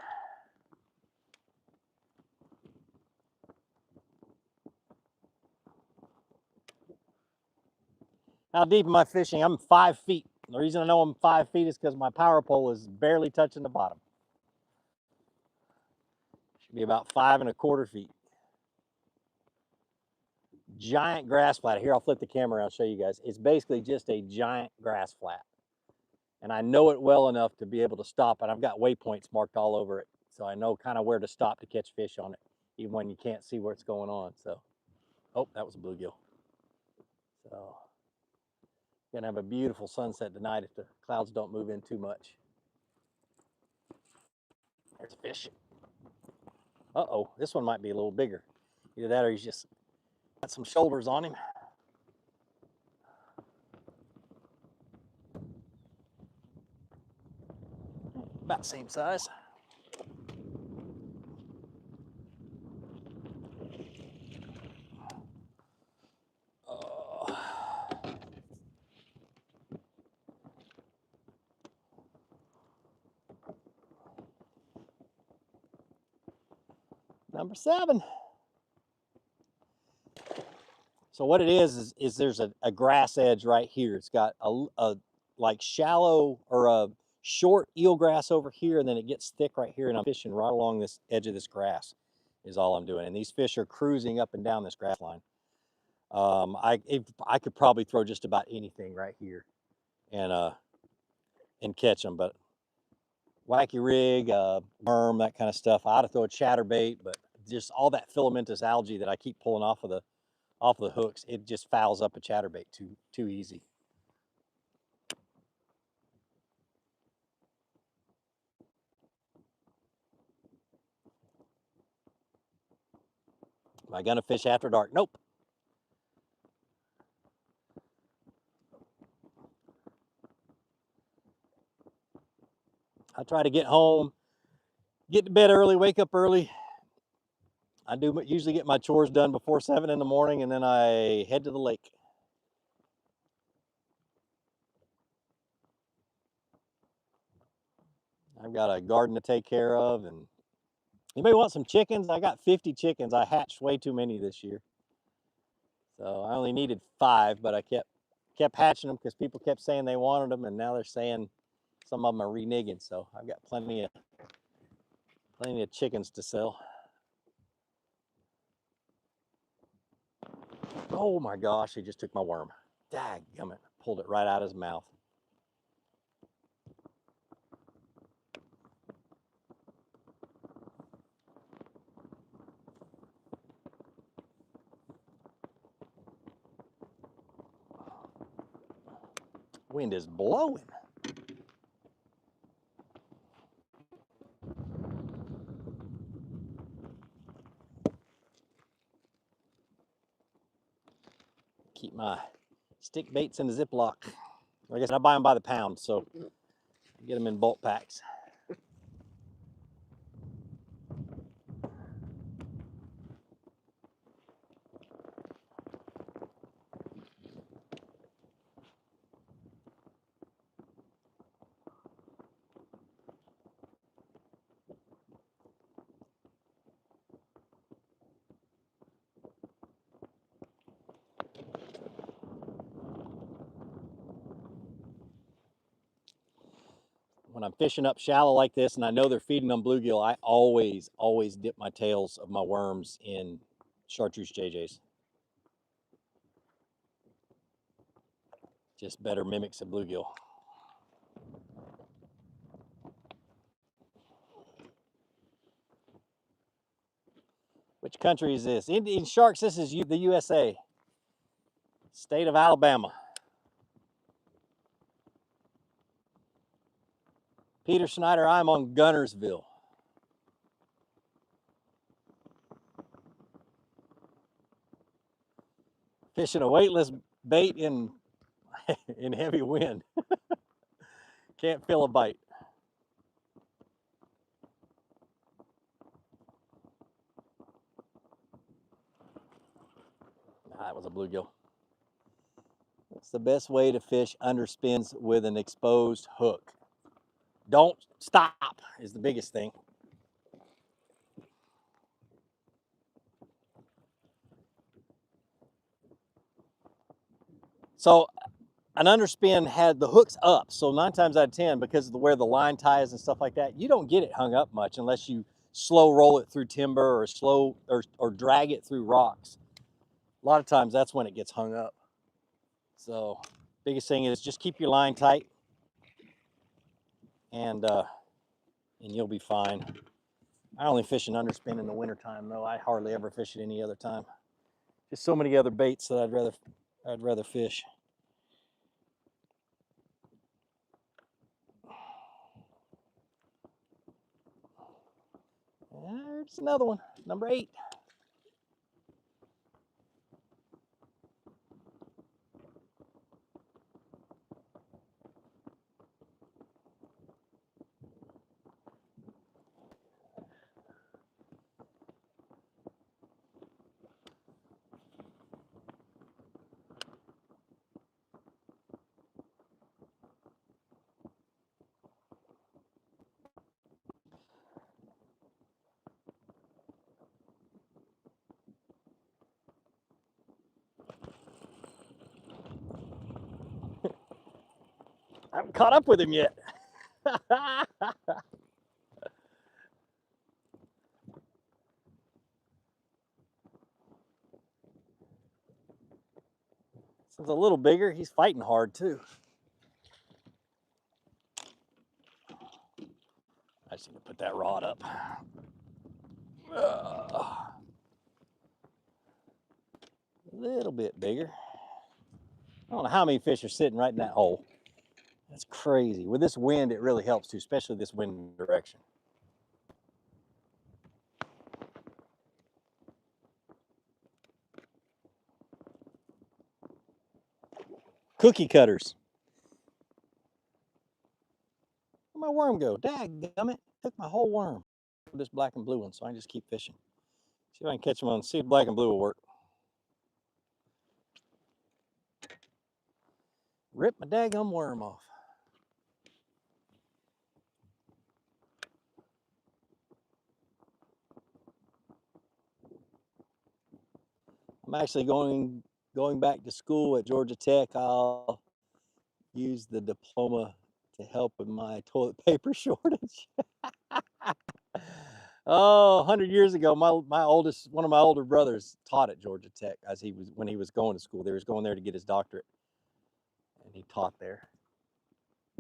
How deep am I fishing? I'm 5 feet. The reason I know I'm 5 feet is because my power pole is barely touching the bottom. Should be about 5 1/4 feet. Giant grass flat. Here, I'll flip the camera. I'll show you guys. It's basically just a giant grass flat. And I know it well enough to be able to stop. And I've got waypoints marked all over it. So I know kind of where to stop to catch fish on it. even when you can't see what's going on. So, oh, that was a bluegill. So, gonna have a beautiful sunset tonight if the clouds don't move in too much. There's a fish. Uh-oh, this one might be a little bigger. Either that or he's just got some shoulders on him. About the same size. Number 7. So what it is there's a grass edge right here. It's got a like shallow or a short eelgrass over here, and then it gets thick right here, and I'm fishing right along this edge of this grass is all I'm doing. And these fish are cruising up and down this grass line. I could probably throw just about anything right here and catch them, but wacky rig, worm, that kind of stuff. I ought to throw a chatterbait, but just all that filamentous algae that I keep pulling off of the hooks, it just fouls up a chatterbait too easy. Am I gonna fish after dark? Nope. I try to get home, get to bed early, wake up early. I do usually get my chores done before 7 in the morning, and then I head to the lake. I've got a garden to take care of, and anybody want some chickens? I got 50 chickens. I hatched way too many this year. So I only needed 5, but I kept hatching them because people kept saying they wanted them, and now they're saying some of them are reneging. So I've got plenty of chickens to sell. Oh my gosh, he just took my worm. Dadgummit, pulled it right out of his mouth. Wind is blowing. Keep my stick baits in the Ziploc. Like I said, I buy them by the pound, so I get them in bulk packs. When I'm fishing up shallow like this and I know they're feeding on bluegill, I always dip my tails of my worms in chartreuse JJs. Just better mimics of bluegill. Which country is this? Indian Sharks, this is the USA. State of Alabama. Peter Schneider, I'm on Guntersville. Fishing a weightless bait in heavy wind. Can't feel a bite. That was a bluegill. It's the best way to fish underspins with an exposed hook. Don't stop is the biggest thing. So an underspin had the hooks up. So 9 times out of 10, because of where the line ties and stuff like that, you don't get it hung up much unless you slow roll it through timber or drag it through rocks. A lot of times that's when it gets hung up. So biggest thing is just keep your line tight and you'll be fine. I only fish an underspin in the wintertime, though. I hardly ever fish it any other time. Just so many other baits that I'd rather fish. There's another one, number 8. I haven't caught up with him yet. This is a little bigger. He's fighting hard too. I just need to put that rod up. A little bit bigger. I don't know how many fish are sitting right in that hole. That's crazy. With this wind, it really helps too, especially this wind direction. Cookie cutters. Where'd my worm go? Dadgummit. Took my whole worm. This black and blue one, so I can just keep fishing. See if I can catch them on, see if black and blue will work. Rip my daggum worm off. I'm actually going back to school at Georgia Tech. I'll use the diploma to help with my toilet paper shortage. Oh, 100 years ago, one of my older brothers taught at Georgia Tech when he was going to school. He was going there to get his doctorate, and he taught there.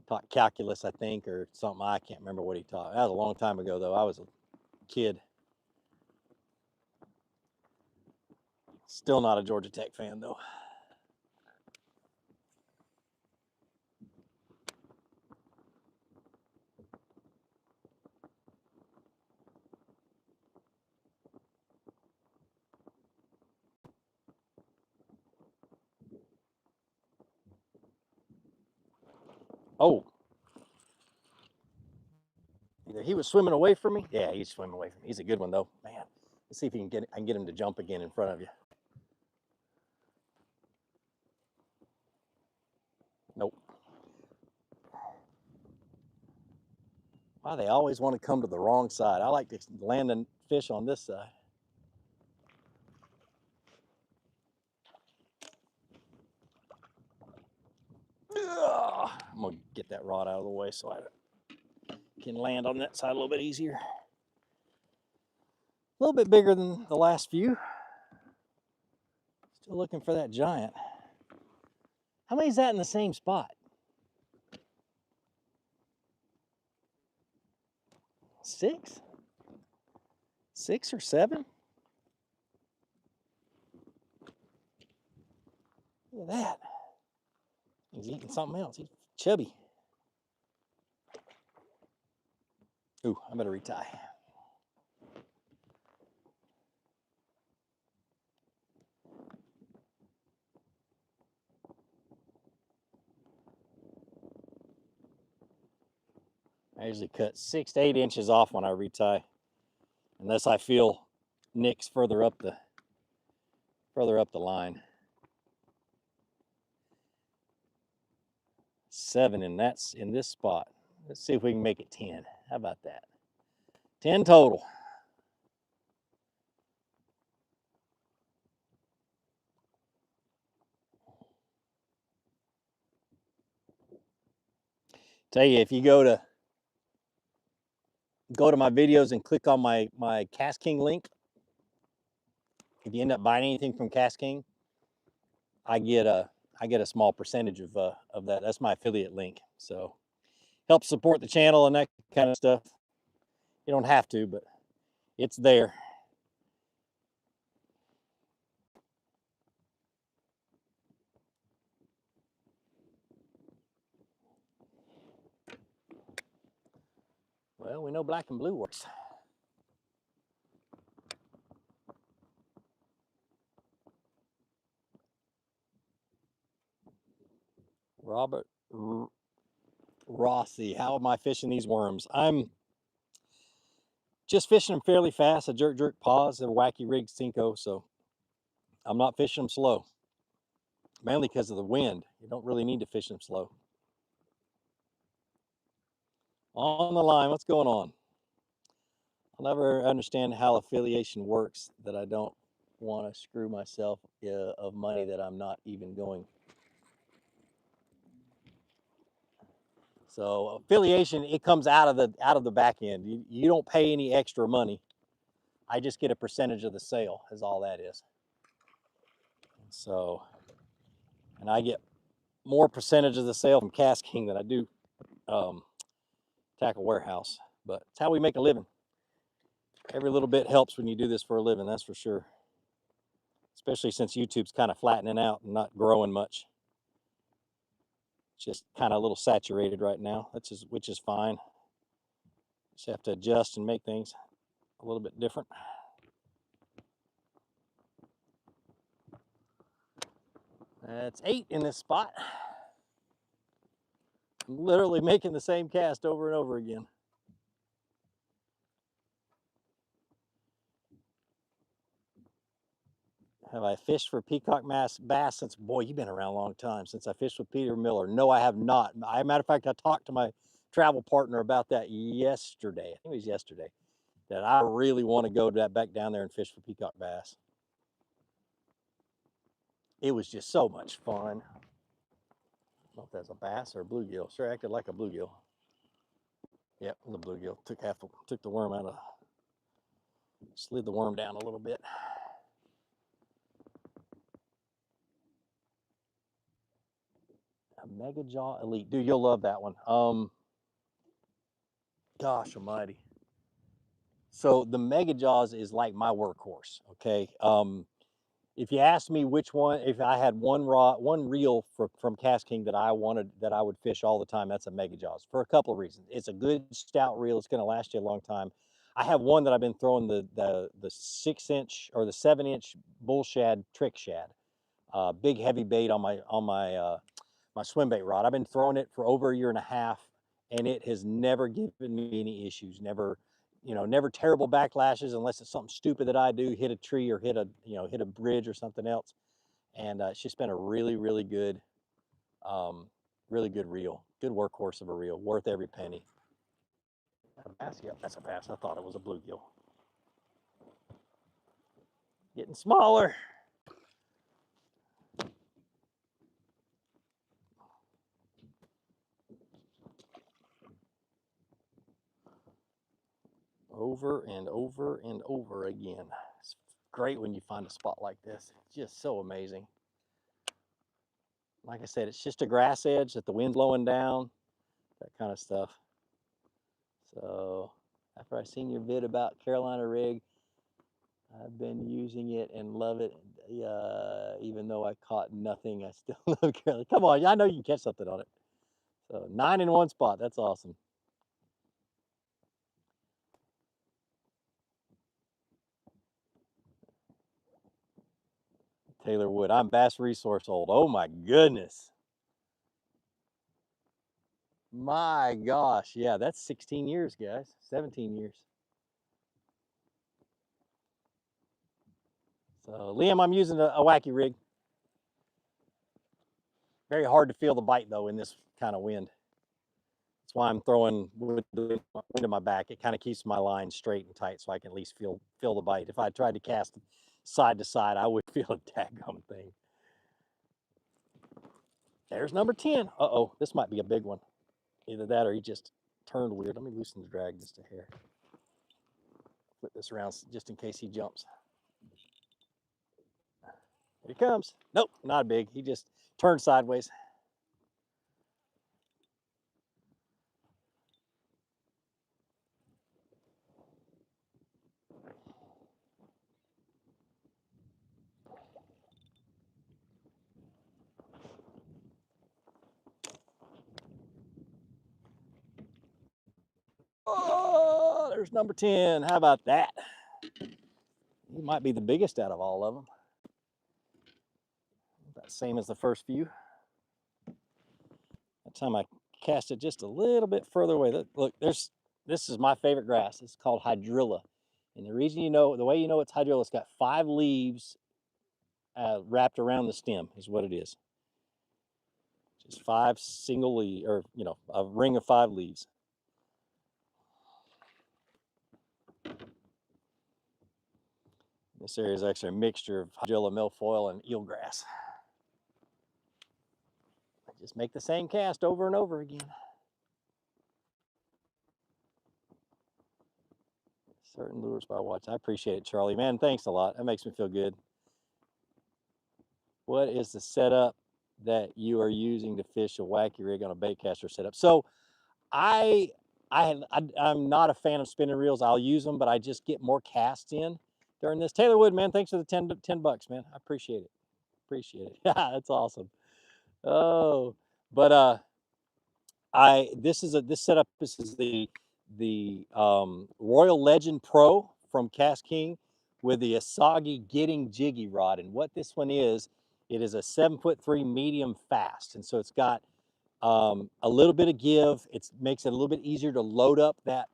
Taught calculus, I think, or something. I can't remember what he taught. That was a long time ago, though. I was a kid. Still not a Georgia Tech fan, though. Oh, either he was swimming away from me. Yeah, he's swimming away from me. He's a good one, though. Man, let's see if I can get him to jump again in front of you. Nope. Why they always want to come to the wrong side. I like to land and fish on this side. Ugh. I'm gonna get that rod out of the way so I can land on that side a little bit easier. A little bit bigger than the last few. Still looking for that giant. How many is that in the same spot? 6? 6 or 7? Look at that. He's eating something else. He's chubby. Ooh, I better retie. I usually cut 6 to 8 inches off when I retie, unless I feel nicks further up the line. 7, and that's in this spot. Let's see if we can make it 10. How about that? 10 total. Tell you, if you go to my videos and click on my Cast King link, if you end up buying anything from Cast King, I get a small percentage of that. That's my affiliate link. So help support the channel and that kind of stuff. You don't have to, but It's there. Well, we know black and blue works. Robert Rossi, how am I fishing these worms? I'm just fishing them fairly fast. A jerk pause, a Wacky rig Cinco, so I'm not fishing them slow. Mainly because of the wind. You don't really need to fish them slow. On the line, what's going on? I'll never understand how affiliation works, that I don't want to screw myself of money that I'm not even going. So affiliation, it comes out of the back end. You don't pay any extra money. I just get a percentage of the sale, is all that is. So, and I get more percentage of the sale from Cast King than I do Tackle Warehouse. But it's how we make a living. Every little bit helps when you do this for a living, that's for sure. Especially since YouTube's kind of flattening out and not growing much. It's just kind of a little saturated right now, which is fine. Just have to adjust and make things a little bit different. That's 8 in this spot. I'm literally making the same cast over and over again. Have I fished for peacock bass since, boy, you've been around a long time, since I fished with Peter Miller? No, I have not. As a matter of fact, I talked to my travel partner about that yesterday. I think it was yesterday, that I really want to go back down there and fish for peacock bass. It was just so much fun. I don't know if that's a bass or a bluegill. Sure acted like a bluegill. Yep, the bluegill. Took the worm out of, slid the worm down a little bit. A Mega Jaw Elite. Dude, you'll love that one. Gosh almighty. So the Mega Jaws is like my workhorse, okay? If you asked me which one, if I had one reel from Cast King that I would fish all the time, that's a Mega Jaws, for a couple of reasons. It's a good stout reel. It's going to last you a long time. I have one that I've been throwing the 6-inch or the 7-inch bull shad trick shad, big heavy bait on my swim bait rod. I've been throwing it for over a year and a half, and it has never given me any issues. Never, never terrible backlashes, unless it's something stupid that I do, hit a tree or hit a bridge or something else. And it's just been a really, really good reel. Good workhorse of a reel, worth every penny. A bass? Yep, that's a bass. I thought it was a bluegill. Getting smaller. Over and over and over again. It's great when you find a spot like this. It's just so amazing. Like I said, it's just a grass edge that the wind blowing down, that kind of stuff. So after I seen your vid about Carolina rig, I've been using it and love it. Even though I caught nothing, I still love Carolina. Come on, I know you can catch something on it. So 9 in one spot, that's awesome. Taylor Wood, I'm Bass Resource old. Oh my goodness. My gosh, yeah, that's 16 years, guys. 17 years. So Liam, I'm using a Wacky rig. Very hard to feel the bite though in this kind of wind. That's why I'm throwing with the wind in my back. It kind of keeps my line straight and tight, so I can at least feel the bite. If I tried to cast side to side, I would feel a daggum thing. There's number 10. Uh-oh, this might be a big one. Either that or he just turned weird. Let me loosen the drag just a hair. Flip this around just in case he jumps. Here he comes. Nope, not big. He just turned sideways. There's number 10. How about that? He might be the biggest out of all of them. About same as the first few. That time I cast it just a little bit further away. Look, this is my favorite grass. It's called hydrilla. And the reason the way you know it's hydrilla, it's got 5 leaves wrapped around the stem is what it is. Just 5 single leaves, or a ring of 5 leaves. This area is actually a mixture of hydrilla, milfoil, and eelgrass. I just make the same cast over and over again. Certain lures by watch. I appreciate it, Charlie. Man, thanks a lot. That makes me feel good. What is the setup that you are using to fish a wacky rig on a bait caster setup? So I'm not a fan of spinning reels. I'll use them, but I just get more casts in during this. Taylor Wood, man, thanks for the 10 bucks, man. I appreciate it. Appreciate it. Yeah, that's awesome. Oh, but this setup. This is the Royal Legend Pro from Cast King with the Asagi Getting Jiggy rod. And what this one is, it is a 7'3" medium fast, and so it's got a little bit of give. It makes it a little bit easier to load up the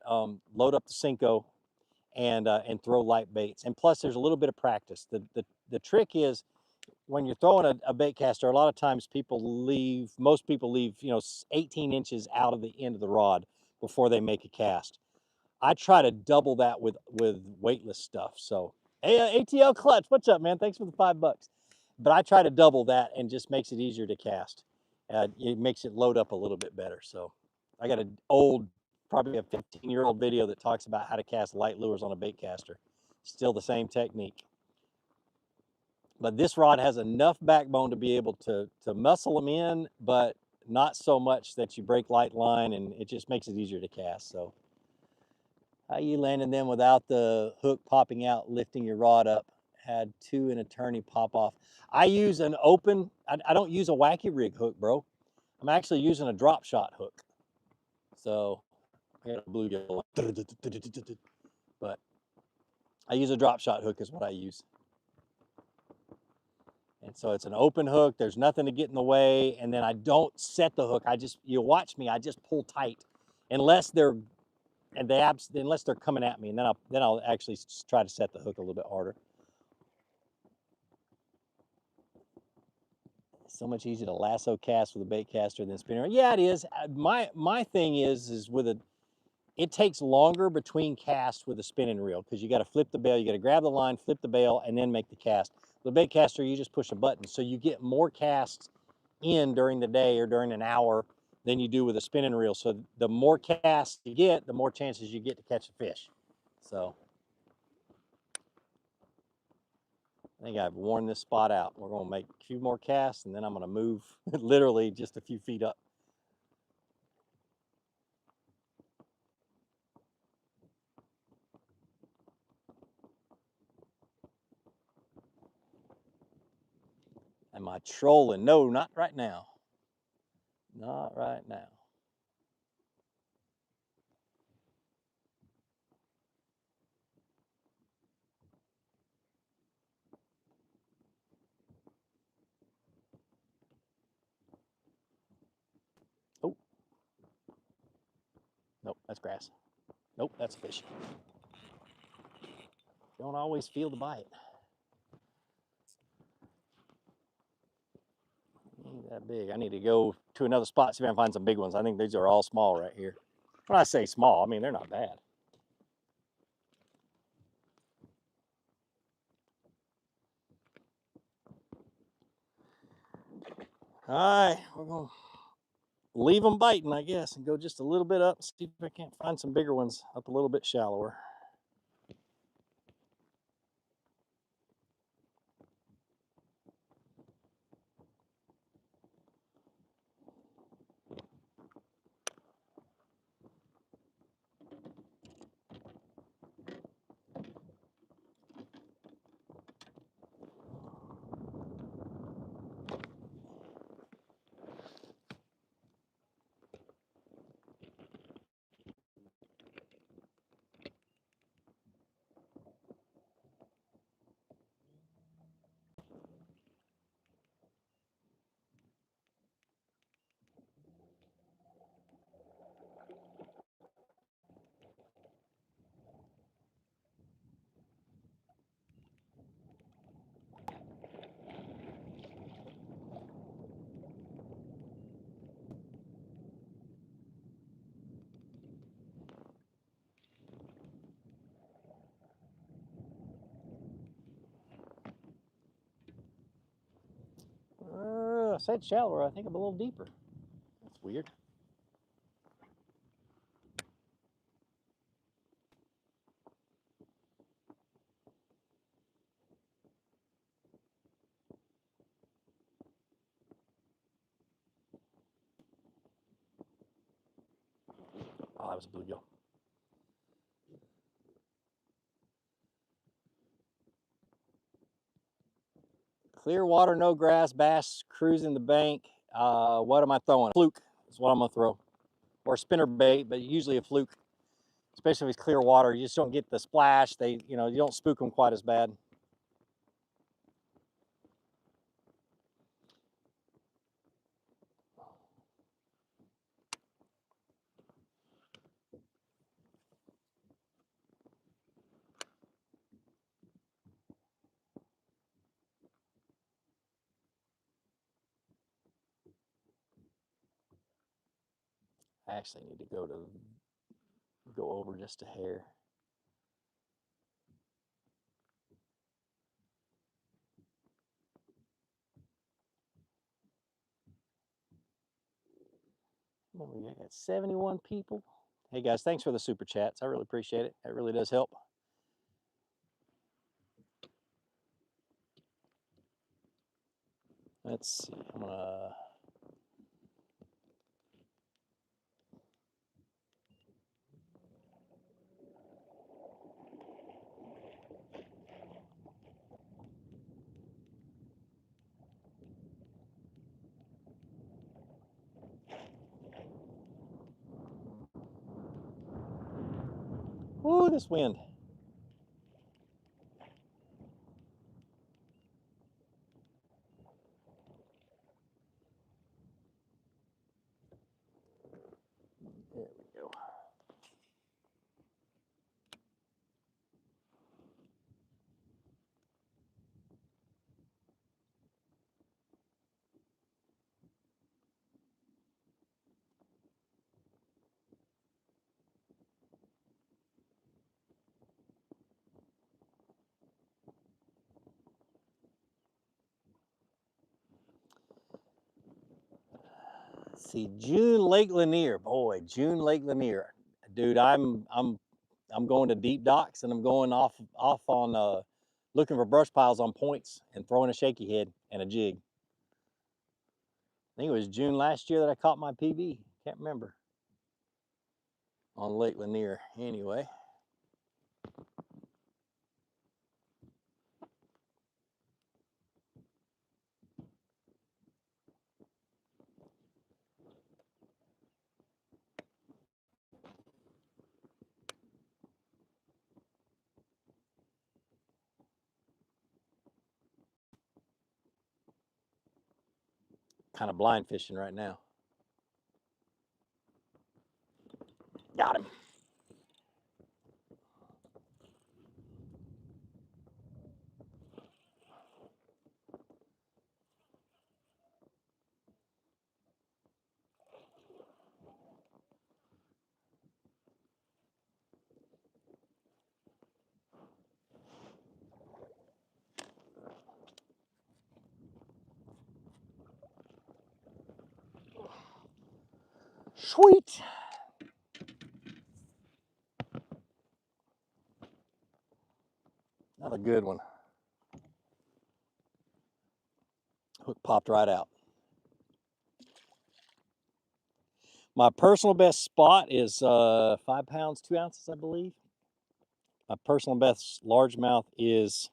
Senko and throw light baits. And plus, there's a little bit of practice. The trick is when you're throwing a bait caster, a lot of times most people leave 18 inches out of the end of the rod before they make a cast. I try to double that with weightless stuff. So, hey, ATL Clutch, what's up, man? Thanks for the 5 bucks. But I try to double that, and just makes it easier to cast. It makes it load up a little bit better. So, I got probably a 15-year-old video that talks about how to cast light lures on a bait caster. Still the same technique. But this rod has enough backbone to be able to muscle them in, but not so much that you break light line, and it just makes it easier to cast. So, how you landing them without the hook popping out, lifting your rod up? Had 2 in a tourney pop off. I use an open, I don't use a wacky rig hook, bro. I'm actually using a drop shot hook. So I got a bluegill, but I use a drop shot hook is what I use. And so it's an open hook. There's nothing to get in the way. And then I don't set the hook. You watch me, I just pull tight unless they're coming at me, and then I'll actually try to set the hook a little bit harder. So much easier to lasso cast with a bait caster than spinning. Yeah, it is. My thing is it takes longer between casts with a spinning reel because you got to flip the bail, you got to grab the line, flip the bail, and then make the cast. With a bait caster, you just push a button, so you get more casts in during the day or during an hour than you do with a spinning reel. So the more casts you get, the more chances you get to catch a fish. So I think I've worn this spot out. We're going to make a few more casts, and then I'm going to move literally just a few feet up. Am I trolling? No, not right now. Not right now. Oh. Nope, that's grass. Nope, that's fish. Don't always feel the bite. Ain't that big. I need to go to another spot, see if I can find some big ones. I think these are all small right here. When I say small, I mean they're not bad. All right, we're going to leave them biting, I guess, and go just a little bit up and see if I can't find some bigger ones up a little bit shallower. said shallower. I think I'm a little deeper. That's weird. Oh, that was a bluegill. Clear water, no grass, bass cruising the bank. What am I throwing? Fluke is what I'm gonna throw. Or spinner bait, but usually a fluke. Especially if it's clear water, you just don't get the splash. You don't spook them quite as bad. I actually need to go over just a hair. I got 71 people. Hey guys, thanks for the super chats. I really appreciate it. That really does help. Let's see. I'm gonna. Ooh, this wind. There we go. Let's see, June Lake Lanier. Boy, June Lake Lanier. Dude, I'm going to deep docks and I'm going off on looking for brush piles on points and throwing a shaky head and a jig. I think it was June last year that I caught my PB. Can't remember. On Lake Lanier, anyway. Kind of blind fishing right now. Got him. Sweet. Another good one. Hook popped right out. My personal best spot is 5 pounds, 2 ounces, I believe. My personal best largemouth is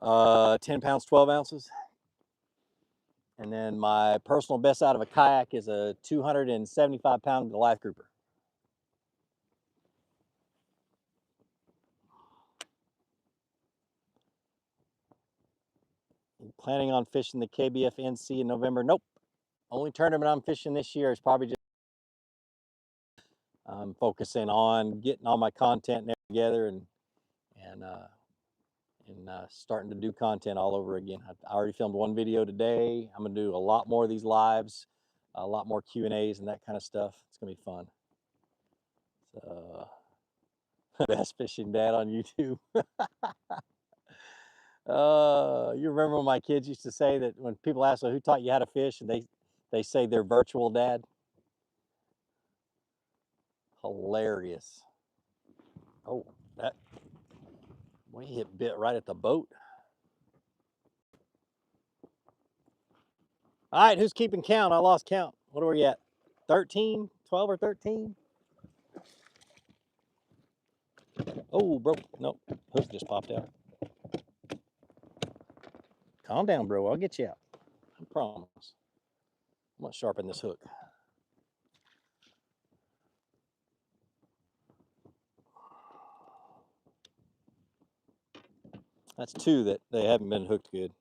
10 pounds, 12 ounces. And then my personal best out of a kayak is a 275 pound Goliath grouper. Planning on fishing the KBF NC in November? Nope. Only tournament I'm fishing this year is probably just I'm focusing on getting all my content together and starting to do content all over again. I already filmed one video today. I'm gonna do a lot more of these lives, a lot more Q&As and that kind of stuff. It's gonna be fun. So, best fishing dad on YouTube. You remember when my kids used to say that when people ask, "Well, who taught you how to fish?" and they say their virtual dad? Hilarious. Oh, that we hit bit right at the boat. All right, who's keeping count? I lost count. What are we at? 13, 12 or 13? Oh, bro. Nope. Hook just popped out. Calm down, bro. I'll get you out. I promise. I'm going to sharpen this hook. That's two that they haven't been hooked good.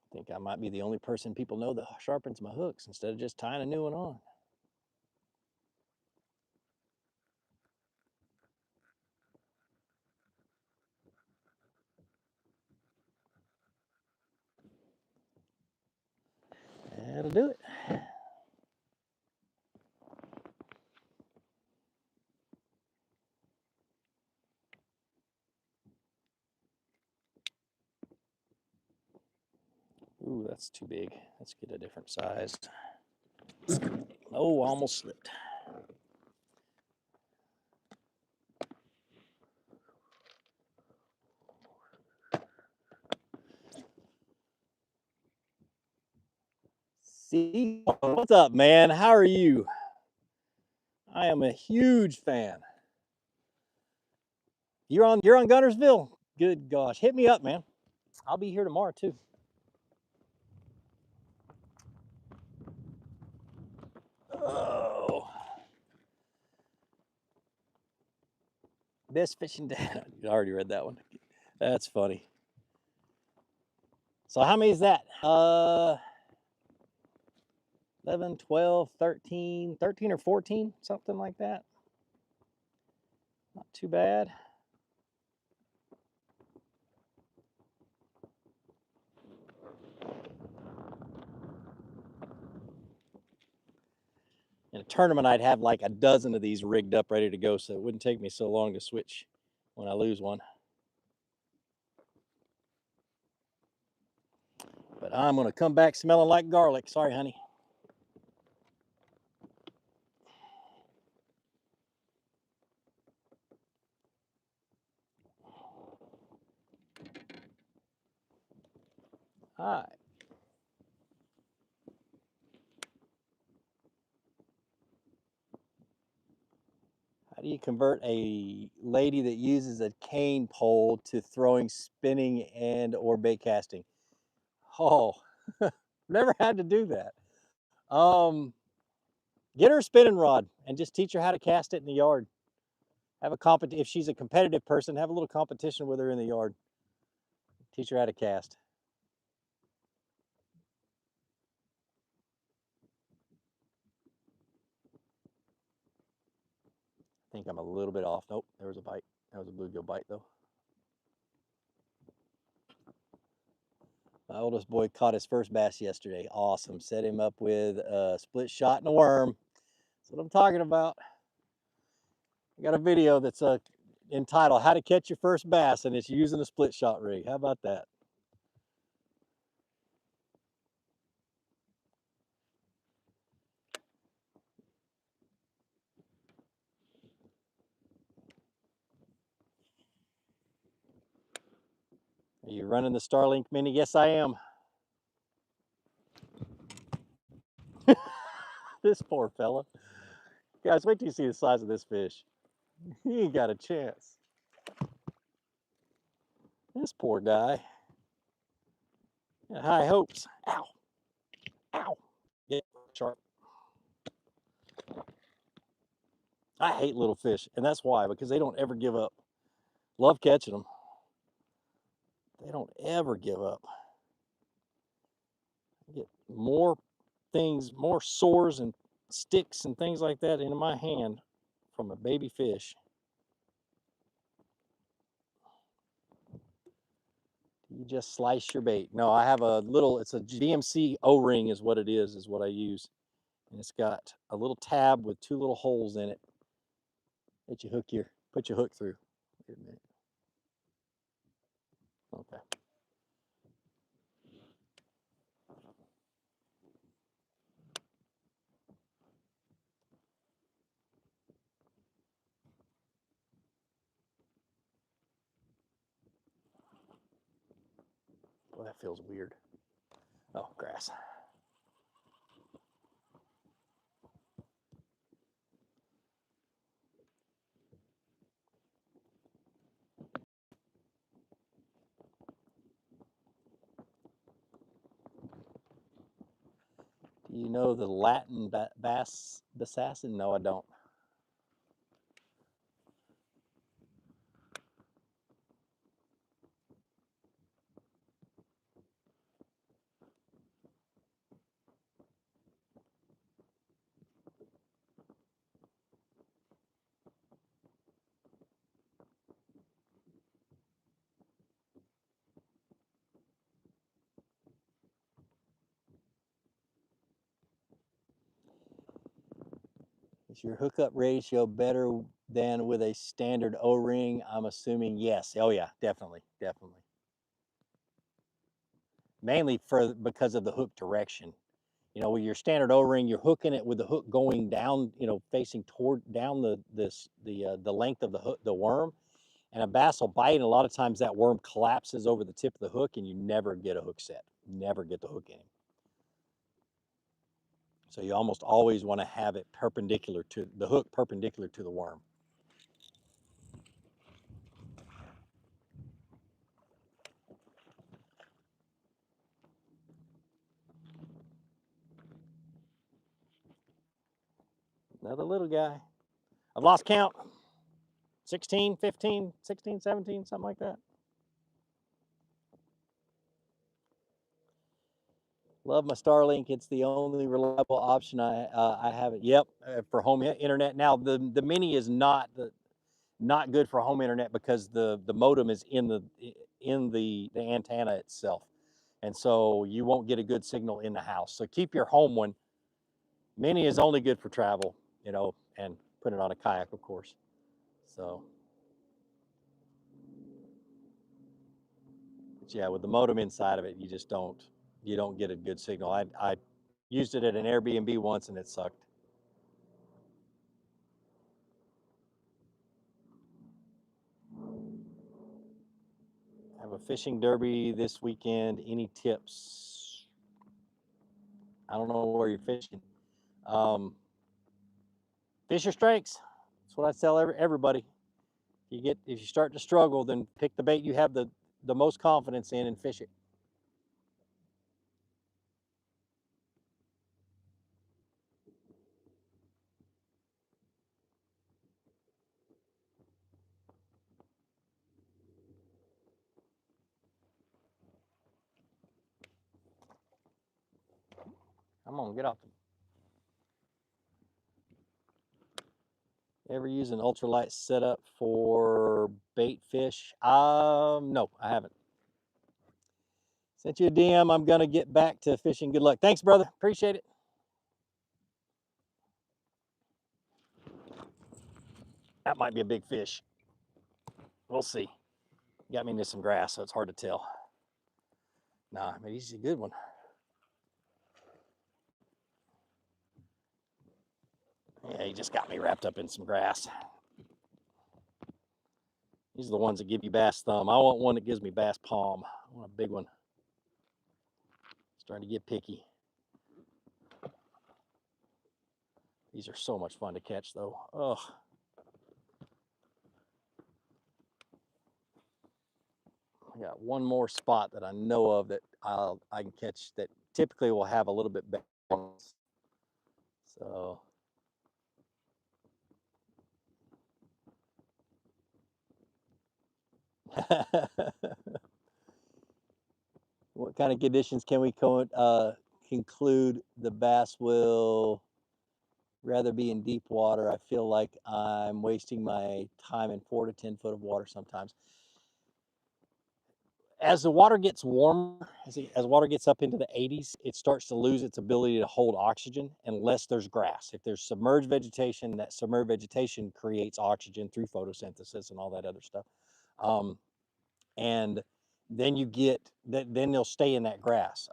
I think I might be the only person people know that sharpens my hooks instead of just tying a new one on. That'll do it. Ooh, that's too big. Let's get a different size. Oh, almost slipped. See, what's up, man? How are you? I am a huge fan. You're on Guntersville? Good gosh. Hit me up, man. I'll be here tomorrow too. Oh. Best fishing day. You already read that one. That's funny. So how many is that? 11, 12, 13 or 14, something like that. Not too bad. In a tournament, I'd have like a dozen of these rigged up, ready to go, so it wouldn't take me so long to switch when I lose one. But I'm gonna come back smelling like garlic. Sorry, honey. All right. How do you convert a lady that uses a cane pole to throwing, spinning, and or bait casting? Oh, never had to do that. Get her a spinning rod and just teach her how to cast it in the yard. Have a if she's a competitive person, have a little competition with her in the yard. Teach her how to cast. I think I'm a little bit off. Nope, there was a bite. That was a bluegill bite though. My oldest boy caught his first bass yesterday. Awesome. Set him up with a split shot and a worm. That's what I'm talking about. I got a video that's entitled "How to Catch Your First Bass," and it's using a split shot rig. How about that? Are you running the Starlink Mini? Yes, I am. This poor fella. Guys, wait till you see the size of this fish. He ain't got a chance. This poor guy. High hopes. Ow. Ow. Get sharp. I hate little fish, and that's why, because they don't ever give up. Love catching them. They don't ever give up. I get more things, more sores and sticks and things like that into my hand from a baby fish. You just slice your bait. No, I have a little, it's a DMC O-ring is what it is what I use. And it's got a little tab with two little holes in it that you put your hook through. Wait a minute. Okay. Well, that feels weird. Oh, grass. Do you know the Latin bass assassin? No, I don't. Is your hookup ratio better than with a standard O-ring? I'm assuming yes. Oh yeah, definitely, definitely. Mainly because of the hook direction. You know, with your standard O-ring, you're hooking it with the hook going down, you know, facing toward down the length of the hook, the worm, and a bass will bite, and a lot of times that worm collapses over the tip of the hook, and you never get a hook set, never get the hook in him. So you almost always want to have it perpendicular to the hook, perpendicular to the worm. Another little guy. I've lost count. 16, 15, 16, 17, something like that. Love my Starlink. It's the only reliable option I have. It. Yep, for home internet. Now the mini is not good for home internet because the modem is in the antenna itself, and so you won't get a good signal in the house. So keep your home one. Mini is only good for travel, you know, and put it on a kayak, of course. So, but yeah, with the modem inside of it, you don't get a good signal. I used it at an Airbnb once and it sucked. I have a fishing derby this weekend. Any tips? I don't know where you're fishing. Um, Fisher strikes. That's what I tell everybody. If you start to struggle, then pick the bait you have the most confidence in and fish it. Come on, get off. Ever use an ultralight setup for bait fish? No, I haven't. Sent you a DM. I'm gonna get back to fishing. Good luck. Thanks, brother. Appreciate it. That might be a big fish. We'll see. Got me into some grass, so it's hard to tell. Nah, but he's a good one. Yeah, he just got me wrapped up in some grass. These are the ones that give you bass thumb. I want one that gives me bass palm. I want a big one. Starting to get picky. These are so much fun to catch, though. Ugh. I got one more spot that I know of that I can catch that typically will have a little bit better. So what kind of conditions can we conclude the bass will rather be in deep water? I feel like I'm wasting my time in 4 to 10 foot of water sometimes. as the water gets warmer, as water gets up into the 80s, it starts to lose its ability to hold oxygen unless there's grass. If there's submerged vegetation, that submerged vegetation creates oxygen through photosynthesis and all that other stuff. And then you get that, then they'll stay in that grass.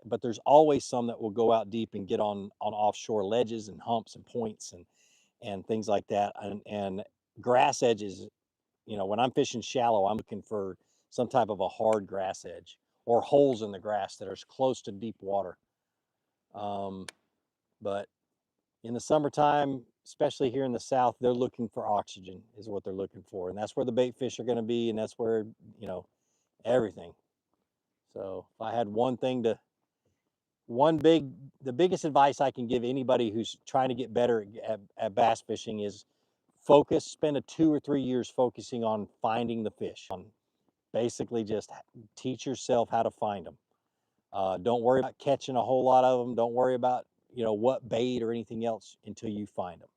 But there's always some that will go out deep and get on offshore ledges and humps and points and things like that. And grass edges, you know, when I'm fishing shallow, I'm looking for some type of a hard grass edge or holes in the grass that are close to deep water. But in the summertime, especially here in the South, they're looking for oxygen is what they're looking for. And that's where the bait fish are going to be. And that's where, you know, everything. So if I had one thing to, the biggest advice I can give anybody who's trying to get better at bass fishing is focus, spend 2 or 3 years focusing on finding the fish. Basically just teach yourself how to find them. Don't worry about catching a whole lot of them. Don't worry about, you know, what bait or anything else until you find them.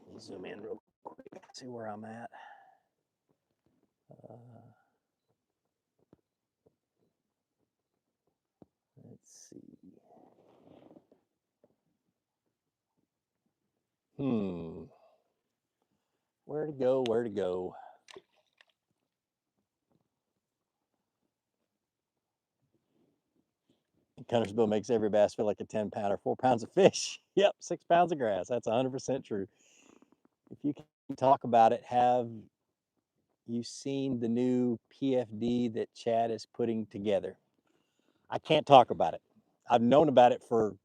Let me zoom in real quick, see where I'm at. Let's see. Where to go, where to go? Guntersville makes every bass feel like a 10-pounder, 4 pounds of fish. Yep, 6 pounds of grass. That's 100% true. If you can talk about it, have you seen the new PFD that Chad is putting together? I can't talk about it. I've known about it for,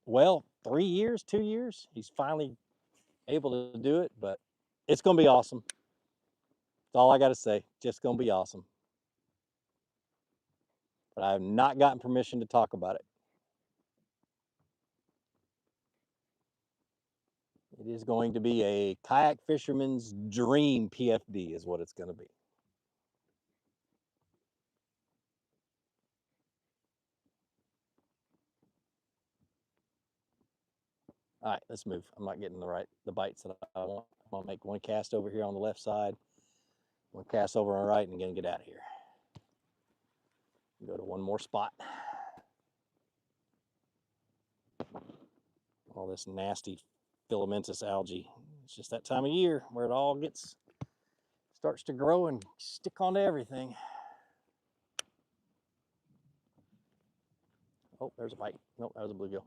well, 3 years, 2 years. He's finally able to do it, but it's going to be awesome. That's all I got to say. Just going to be awesome. But I have not gotten permission to talk about it. It is going to be a kayak fisherman's dream PFD is what it's going to be. All right, let's move. I'm not getting the bites that I want. I'm going to make one cast over here on the left side, one cast over on the right, and then get out of here. Go to one more spot. All this nasty filamentous algae. It's just that time of year where it all starts to grow and stick onto everything. Oh, there's a bite. Nope, that was a bluegill.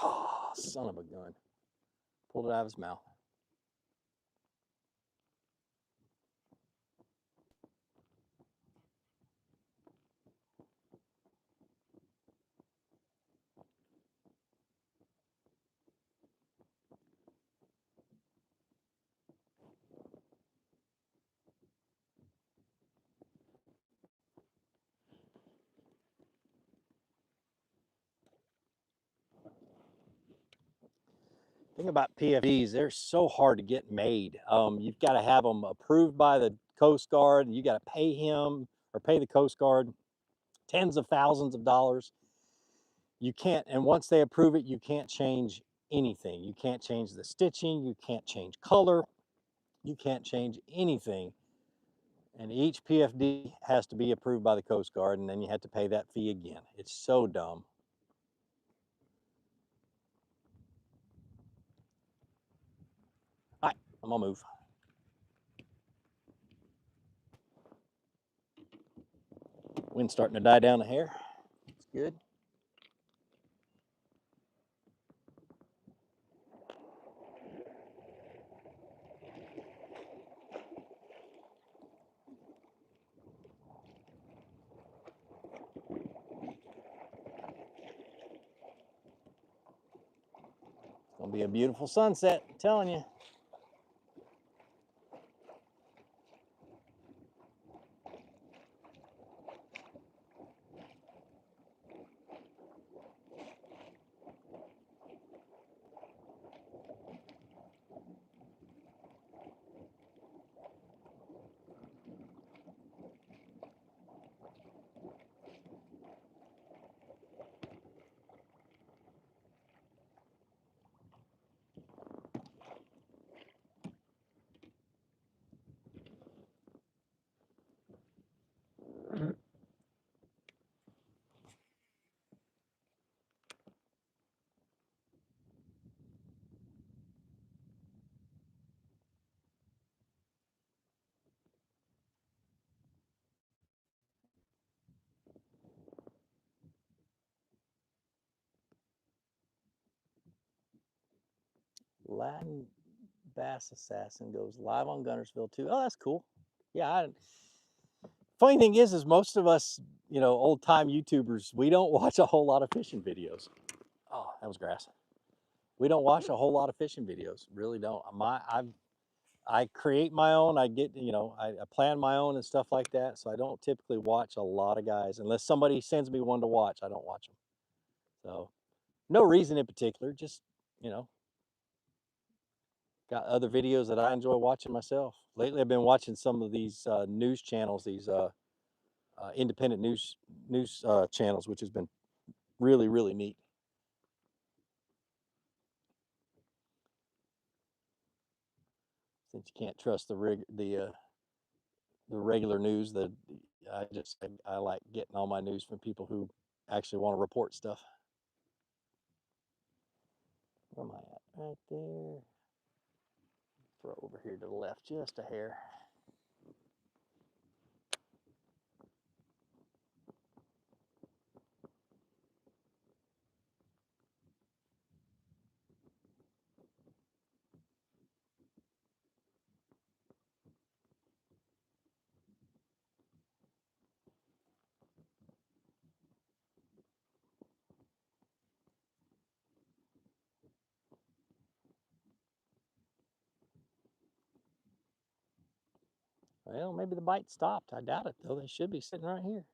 Oh, son of a gun. Pulled it out of his mouth. Thing about PFDs, they're so hard to get made. You've got to have them approved by the Coast Guard. You got to pay him or pay the Coast Guard tens of thousands of dollars. You can't, and once they approve it, you can't change anything. You can't change the stitching. You can't change color. You can't change anything. And each PFD has to be approved by the Coast Guard, and then you have to pay that fee again. It's so dumb. All right, I'm gonna move. Wind's starting to die down a hair. It's good. It's gonna be a beautiful sunset, I'm telling you. Latin Bass Assassin goes live on Guntersville too. Oh, that's cool. Yeah. Funny thing is most of us, old time YouTubers, we don't watch a whole lot of fishing videos. Oh, that was grass. We don't watch a whole lot of fishing videos. Really don't. I create my own. I get, I plan my own and stuff like that. So I don't typically watch a lot of guys unless somebody sends me one to watch. I don't watch them. So no reason in particular. Just, you know, got other videos that I enjoy watching myself. Lately, I've been watching some of these news channels, these independent news channels, which has been really, really neat. Since you can't trust the regular news, I like getting all my news from people who actually want to report stuff. Where am I at? Right there. Throw over here to the left just a hair. Well, maybe the bite stopped. I doubt it, though. They should be sitting right here.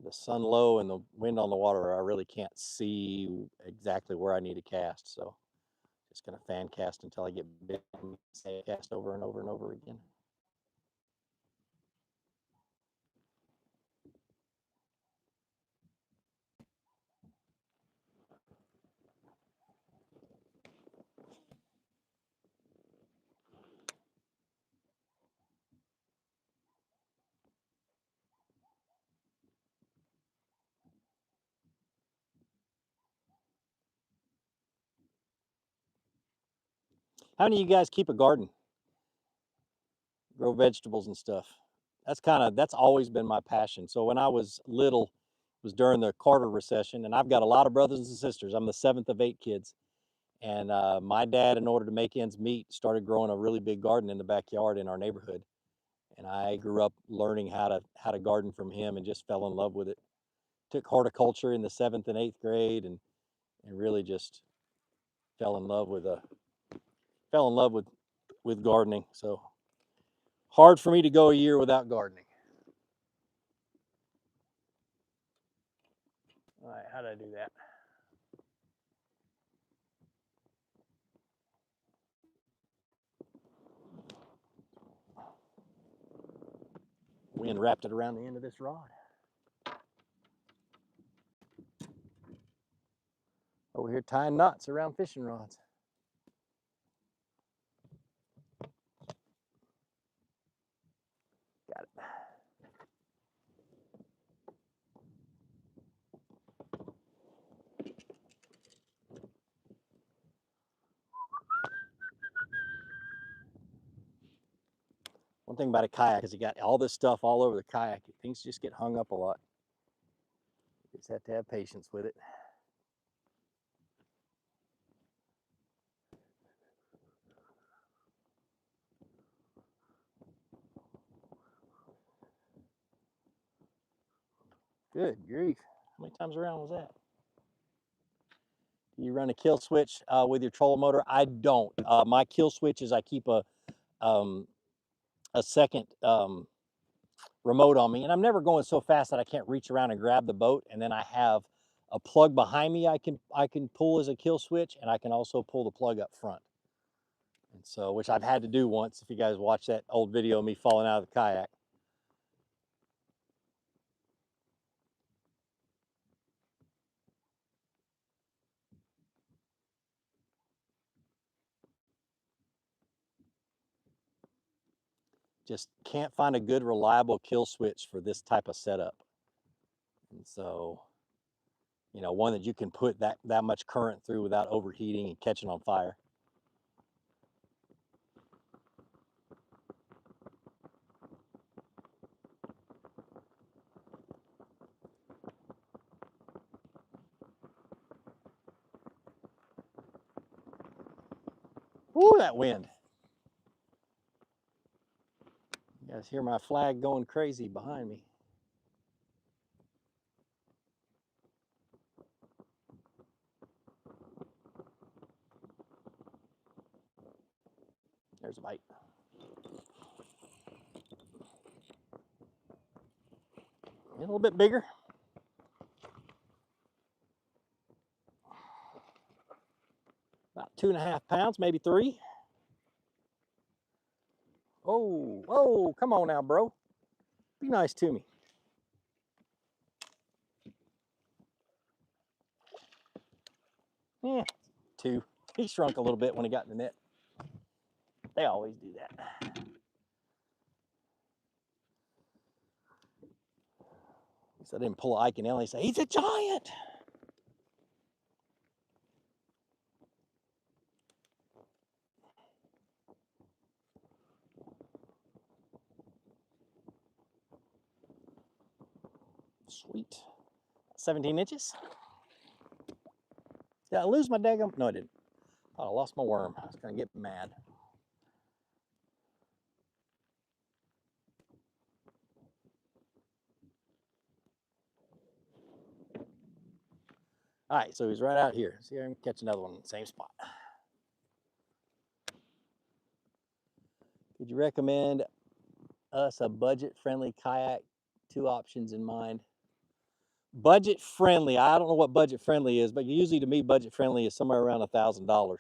The sun low and the wind on the water, I really can't see exactly where I need to cast. So just going to fan cast until I get bit and say cast over and over and over again. How many of you guys keep a garden? Grow vegetables and stuff? That's always been my passion. So when I was little, it was during the Carter recession, and I've got a lot of brothers and sisters. I'm the seventh of 8 kids. And my dad, in order to make ends meet, started growing a really big garden in the backyard in our neighborhood. And I grew up learning how to garden from him and just fell in love with it. Took horticulture in the 7th and 8th grade, and really just fell in love with gardening. So hard for me to go a year without gardening. All right, how did I do that? Wind wrapped it around the end of this rod. Over here tying knots around fishing rods. Got it. One thing about a kayak is you got all this stuff all over the kayak. Things just get hung up a lot. You just have to have patience with it. Good grief. How many times around was that? You run a kill switch with your trolling motor? I don't. My kill switch is I keep a second remote on me, and I'm never going so fast that I can't reach around and grab the boat. And then I have a plug behind me I can pull as a kill switch, and I can also pull the plug up front. And so, which I've had to do once. If you guys watch that old video of me falling out of the kayak. Just can't find a good reliable kill switch for this type of setup. And so, one that you can put that much current through without overheating and catching on fire. Ooh, that wind. You guys hear my flag going crazy behind me. There's a bite. A little bit bigger. About 2.5 pounds, maybe 3. Oh, oh, come on now, bro. Be nice to me. Yeah, 2. He shrunk a little bit when he got in the net. They always do that. So I didn't pull Ike and Ellie and say, he's a giant. Sweet. 17 inches. Did I lose my daggum? No, I didn't. Oh, I lost my worm. I was going to get mad. All right, so he's right out here. See, I can catch another one in the same spot. Could you recommend us a budget-friendly kayak? 2 options in mind. Budget-friendly. I don't know what budget-friendly is, but usually to me, budget-friendly is somewhere around $1,000.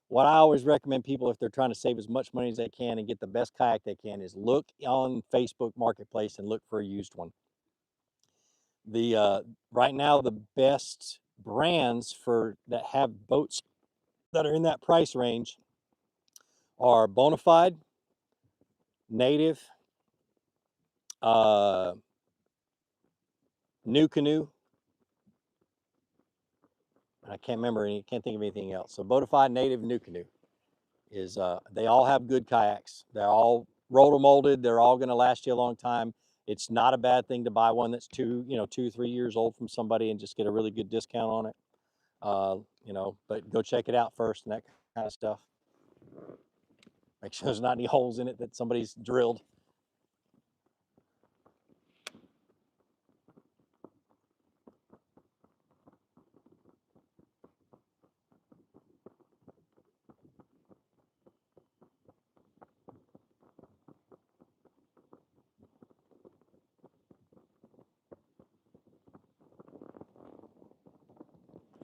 What I always recommend people, if they're trying to save as much money as they can and get the best kayak they can, is look on Facebook Marketplace and look for a used one. Right now, the best brands that have boats that are in that price range are Bonafide, Native, New Canoe, and I can't think of anything else. So Bonafide, Native, New Canoe is they all have good kayaks. They're all rotomolded. They're all going to last you a long time. It's not a bad thing to buy one that's 2, 3 years old from somebody and just get a really good discount on it. But go check it out first and that kind of stuff. Make sure there's not any holes in it that somebody's drilled.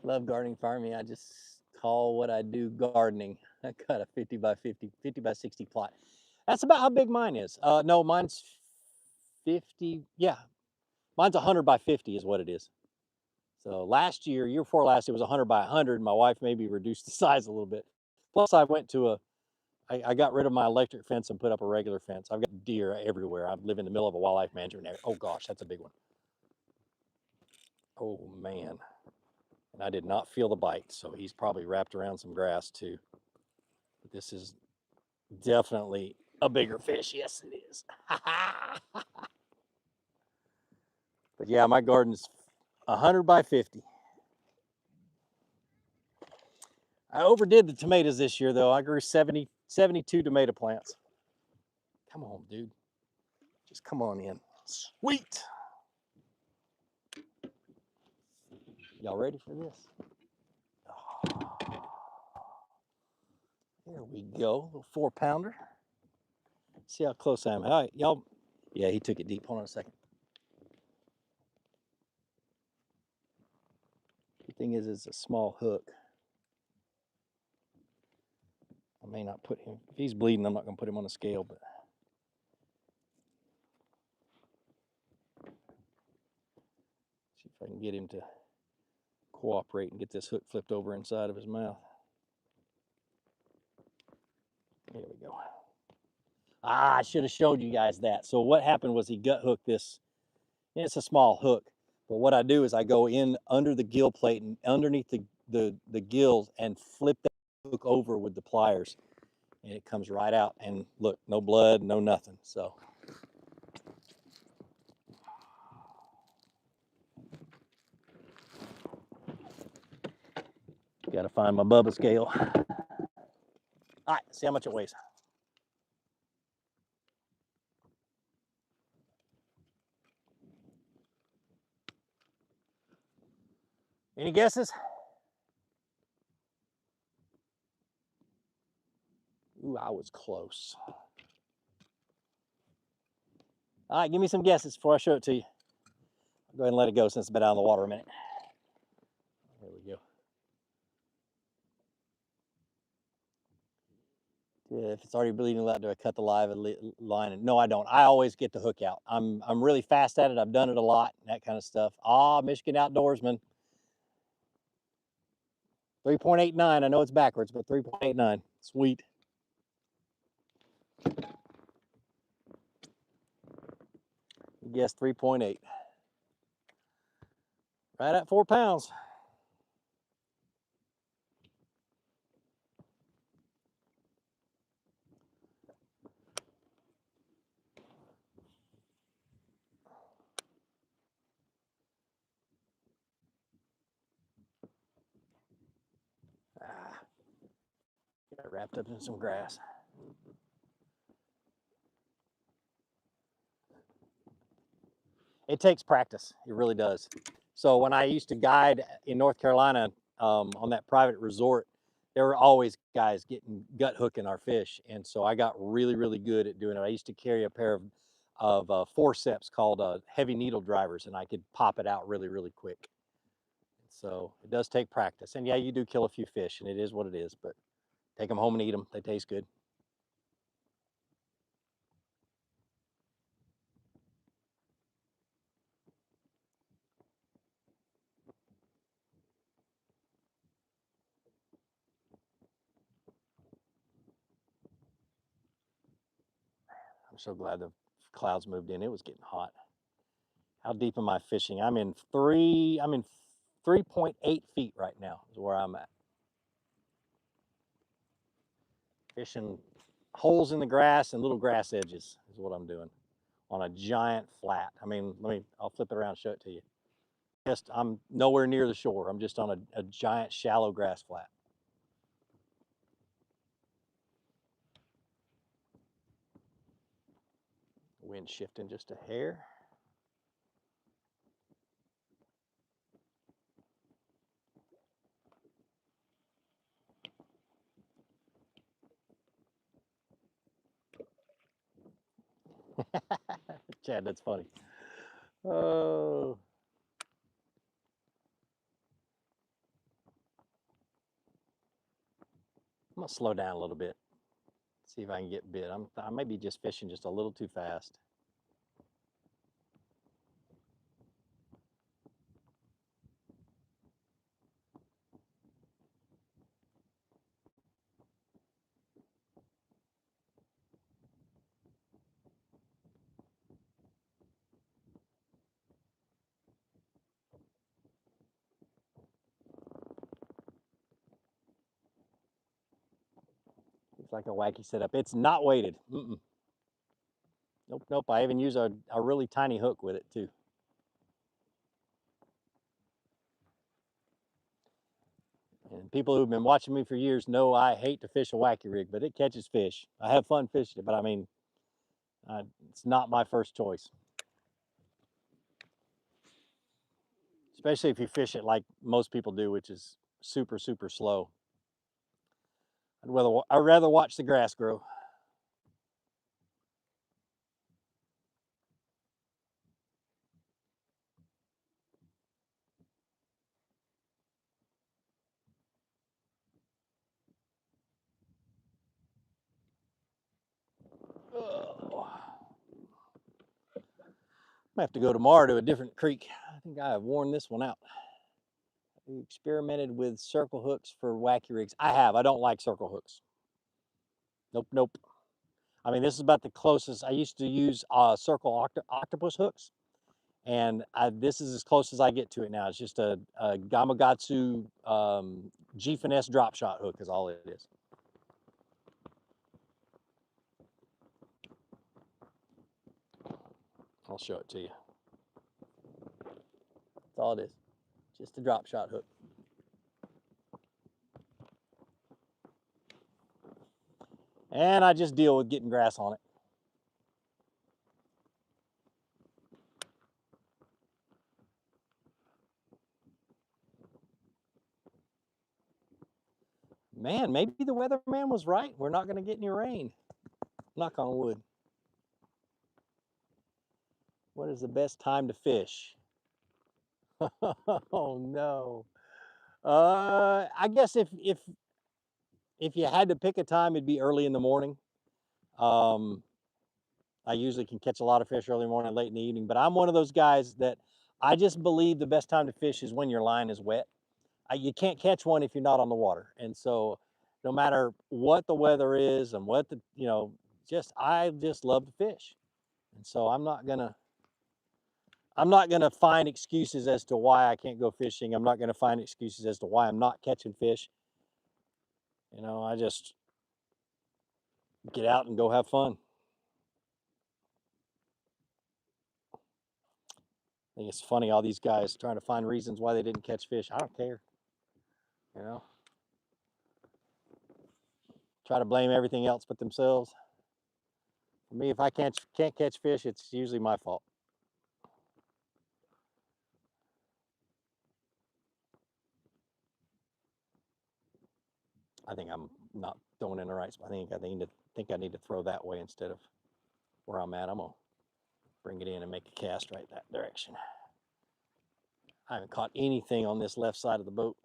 Love gardening, farming. I just call what I do gardening. I got a 50 by 60 plot. That's about how big mine is. No, mine's 50. Yeah, mine's 100 by 50 is what it is. So year before last, it was 100 by 100. My wife maybe reduced the size a little bit. Plus, I got rid of my electric fence and put up a regular fence. I've got deer everywhere. I live in the middle of a wildlife management area. Oh gosh, that's a big one. Oh man. And I did not feel the bite, so he's probably wrapped around some grass too. But this is definitely a bigger fish. Yes, it is. But yeah, my garden's 100 by 50. I overdid the tomatoes this year, though. I grew 72 tomato plants. Come on, dude. Just come on in. Sweet. Y'all ready for this? Oh, there we go. A little 4-pounder. See how close I am. All right, y'all. Yeah, he took it deep. Hold on a second. The thing is, it's a small hook. I may not put him, if he's bleeding, I'm not going to put him on a scale, but see if I can get him to cooperate and get this hook flipped over inside of his mouth. There we go. I should have showed you guys that. So what happened was he gut hooked this. It's a small hook, but what I do is I go in under the gill plate and underneath the gills and flip that hook over with the pliers, and it comes right out. And look, no blood, no nothing. So got to find my Bubba scale. All right, see how much it weighs. Any guesses? Ooh, I was close. All right, give me some guesses before I show it to you. I'll go ahead and let it go since it's been out of the water a minute. There we go. If it's already bleeding out, do I cut the live line? No, I don't. I always get the hook out. I'm really fast at it. I've done it a lot, that kind of stuff. Ah, Michigan Outdoorsman. 3.89. I know it's backwards, but 3.89. Sweet. Guess 3.8. Right at 4 pounds. Ah, got it wrapped up in some grass. It takes practice. It really does. So when I used to guide in North Carolina on that private resort, there were always guys getting gut hooking our fish, and so I got really, really good at doing it. I used to carry a pair of forceps called heavy needle drivers, and I could pop it out really, really quick. So it does take practice, and yeah, you do kill a few fish, and it is what it is. But take them home and eat them; they taste good. I'm so glad the clouds moved in. It was getting hot. How deep am I fishing? I'm in 3.8 feet right now is where I'm at. Fishing holes in the grass and little grass edges is what I'm doing on a giant flat. I mean, I'll flip it around and show it to you. I'm nowhere near the shore. I'm just on a giant shallow grass flat. Wind shifting just a hair. Chad, that's funny. Oh. I'm gonna slow down a little bit. See if I can get bit. I may be just fishing just a little too fast. Looks like a wacky setup. It's not weighted. Nope, nope. I even use a really tiny hook with it too. And people who've been watching me for years know I hate to fish a wacky rig, but it catches fish. I have fun fishing it, but I mean, it's not my first choice. Especially if you fish it like most people do, which is super, super slow. I'd rather watch the grass grow. Oh. I have to go tomorrow to a different creek. I think I have worn this one out. I experimented with circle hooks for wacky rigs. I have. I don't like circle hooks. Nope, nope. I mean, this is about the closest. I used to use circle octopus hooks, and this is as close as I get to it now. It's just a Gamakatsu G-Finesse drop shot hook is all it is. I'll show it to you. That's all it is. Just a drop shot hook. And I just deal with getting grass on it. Man, maybe the weatherman was right. We're not going to get any rain. Knock on wood. What is the best time to fish? Oh no. I guess if you had to pick a time, it'd be early in the morning. I usually can catch a lot of fish early in the morning, late in the evening, but I'm one of those guys that I just believe the best time to fish is when your line is wet. You can't catch one if you're not on the water. And so no matter what the weather is and what I just love to fish. And so I'm not gonna find excuses as to why I can't go fishing. I'm not gonna find excuses as to why I'm not catching fish. I just get out and go have fun. I think it's funny, all these guys trying to find reasons why they didn't catch fish. I don't care. You know, try to blame everything else but themselves. For me, if I can't catch fish, it's usually my fault. I think I'm not throwing in the right spot. I need to throw that way instead of where I'm at. I'm gonna bring it in and make a cast right that direction. I haven't caught anything on this left side of the boat.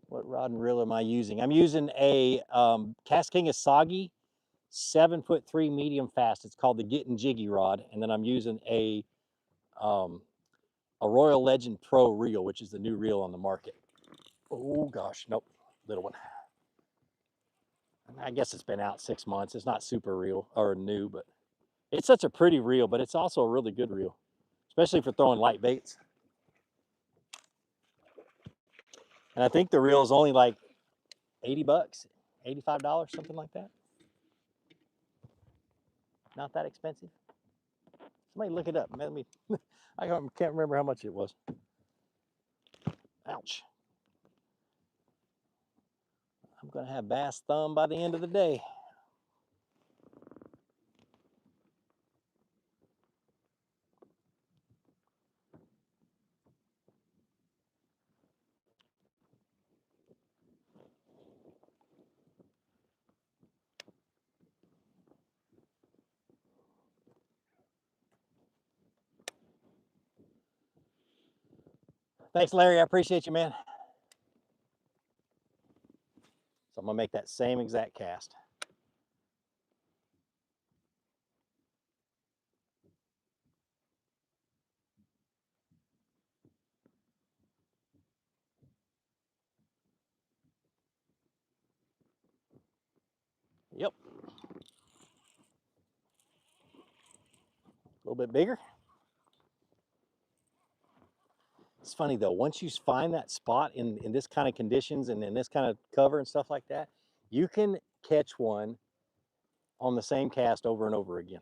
What rod and reel am I using? I'm using a Cascanga Soggy 7'3" medium fast. It's called the Getting Jiggy rod, and then I'm using um, a Royal Legend Pro reel, which is the new reel on the market. Oh gosh, nope, little one. I guess it's been out 6 months. It's not super real or new, but it's such a pretty reel. But it's also a really good reel, especially for throwing light baits. And I think the reel is only like $80, $85, something like that. Not that expensive. Somebody look it up. Let me. I can't remember how much it was. Ouch. I'm gonna have bass thumb by the end of the day. Thanks, Larry. I appreciate you, man. So I'm gonna make that same exact cast. Yep. A little bit bigger. It's funny though, once you find that spot in this kind of conditions and in this kind of cover and stuff like that, you can catch one on the same cast over and over again.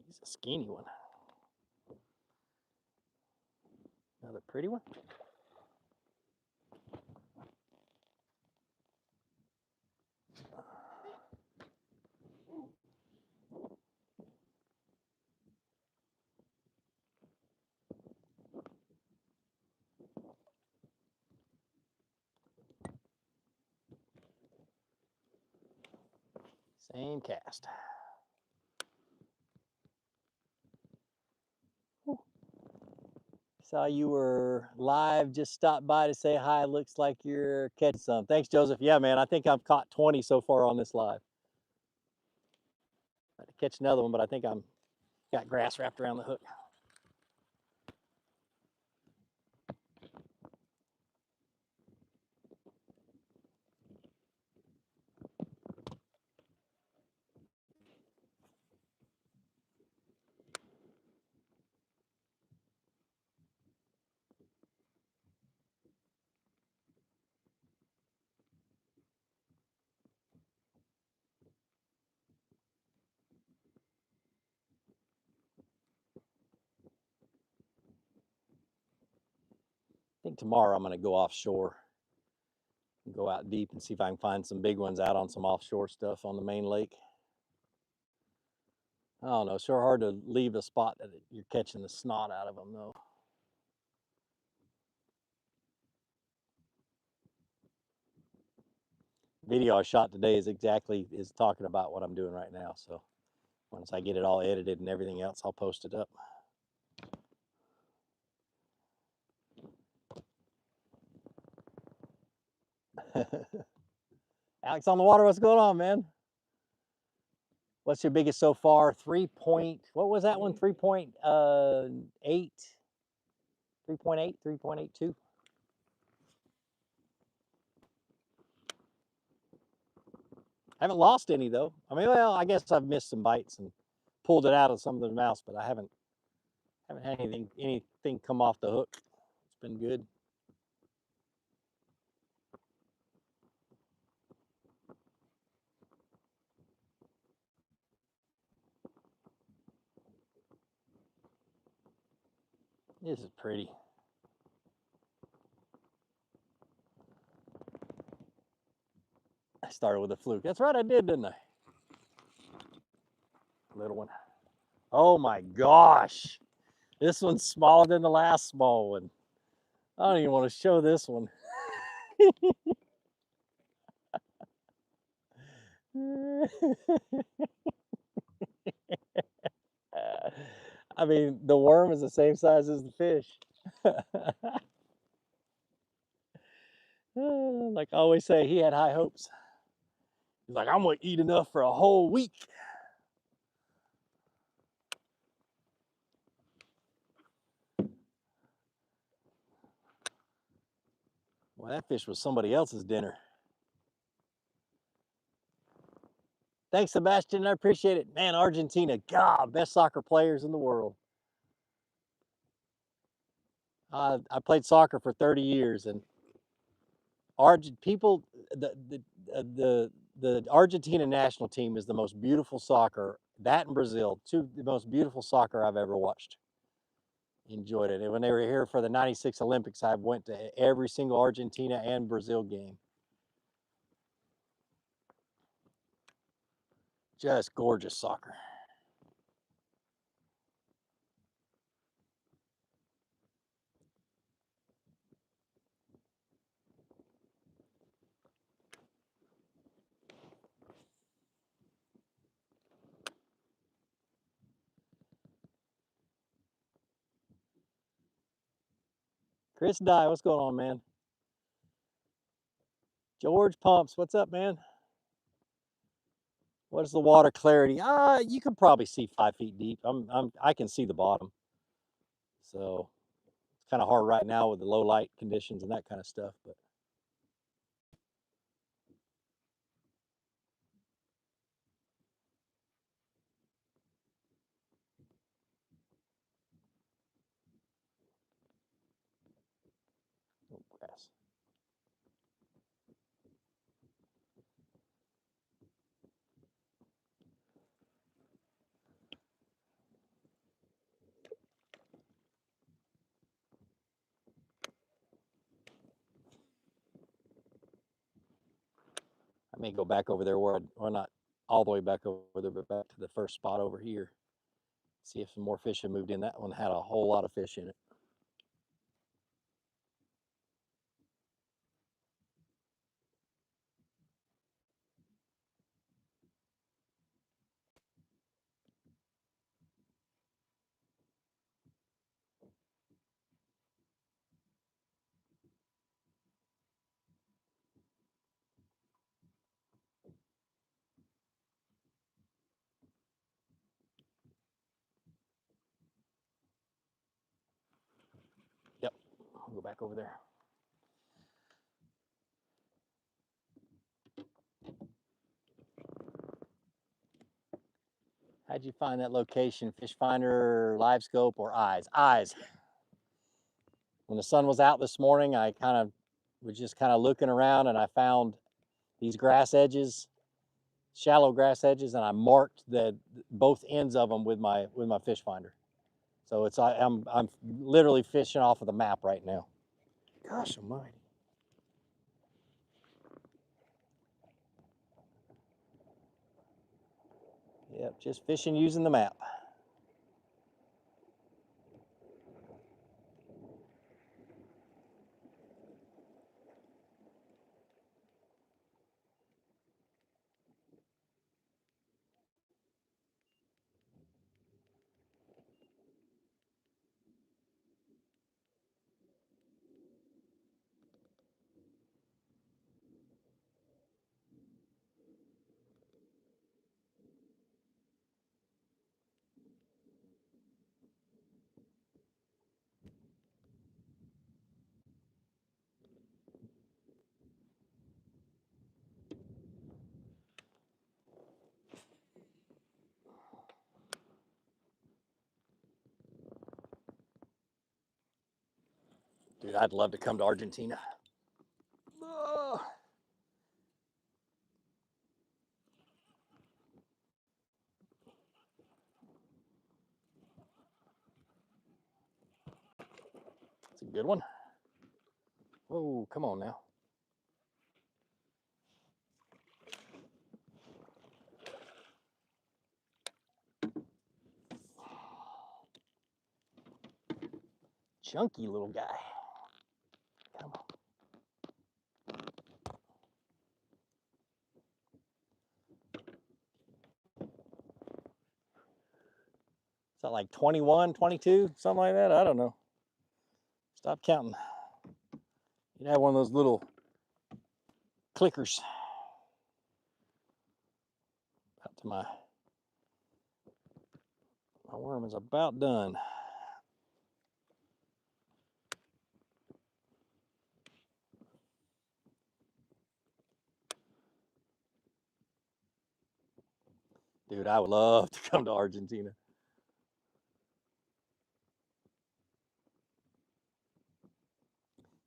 He's a skinny one. Another pretty one. Same cast. Saw you were live, just stopped by to say hi. Looks like you're catching some. Thanks, Joseph. Yeah, man, I think I've caught 20 so far on this live. catch another one, but I think I'm got grass wrapped around the hook. I think tomorrow I'm going to go offshore and go out deep and see if I can find some big ones out on some offshore stuff on the main lake. I don't know, it's sure hard to leave a spot that you're catching the snot out of them though. Video I shot today is talking about what I'm doing right now. So once I get it all edited and everything else, I'll post it up. Alex on the water, what's going on, man? What's your biggest so far? 3 point, what was that one? 3.8, 3.8, 3.82. I haven't lost any though. I mean, well, I guess I've missed some bites and pulled it out of some of the mouths, but I haven't had anything come off the hook. It's been good. This is pretty. I started with a fluke. That's right, I did, didn't I? Little one. Oh my gosh. This one's smaller than the last small one. I don't even want to show this one. I mean, the worm is the same size as the fish. Like I always say, he had high hopes. He's like, I'm gonna eat enough for a whole week. Well, that fish was somebody else's dinner. Thanks, Sebastian. I appreciate it. Man, Argentina, God, best soccer players in the world. I played soccer for 30 years, and people, the Argentina national team is the most beautiful soccer. That and Brazil, the most beautiful soccer I've ever watched. Enjoyed it. And when they were here for the '96 Olympics, I went to every single Argentina and Brazil game. Just gorgeous soccer. Chris Dye, what's going on, man? George Pumps, what's up, man? What is the water clarity? You can probably see 5 feet deep. I can see the bottom. So it's kind of hard right now with the low light conditions and that kind of stuff, but oh, grass. I may go back over there or not all the way back over there, but back to the first spot over here. See if some more fish have moved in. That one had a whole lot of fish in it. back over there. How'd you find that location? Fish Finder, Live Scope, or Eyes? Eyes. When the sun was out this morning, I was just kind of looking around, and I found these grass edges, shallow grass edges, and I marked both ends of them with my Fish Finder. So I'm literally fishing off of the map right now. Gosh almighty. Yep, just fishing using the map. Dude, I'd love to come to Argentina. Oh. That's a good one. Oh, come on now. Chunky little guy. Come on. Is that like 21, 22, something like that? I don't know. Stop counting. You'd have one of those little clickers. Up to my worm is about done. Dude, I would love to come to Argentina. Of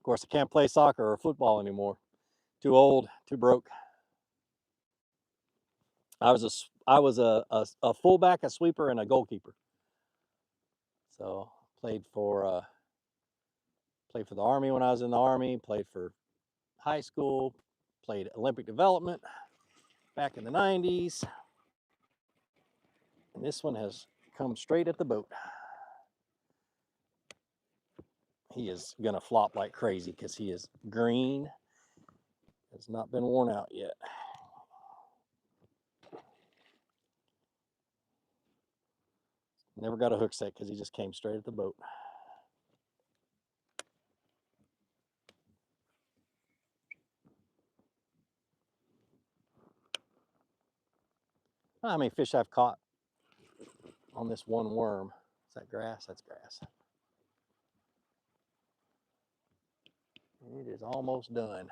course, I can't play soccer or football anymore. Too old, too broke. I was a fullback, a sweeper, and a goalkeeper. So played for the Army when I was in the Army. Played for high school. Played Olympic development back in the 90s. And this one has come straight at the boat. He is gonna flop like crazy because he is green. Has not been worn out yet. Never got a hook set because he just came straight at the boat. How many fish I've caught on this one worm? Is that grass? That's grass. It is almost done.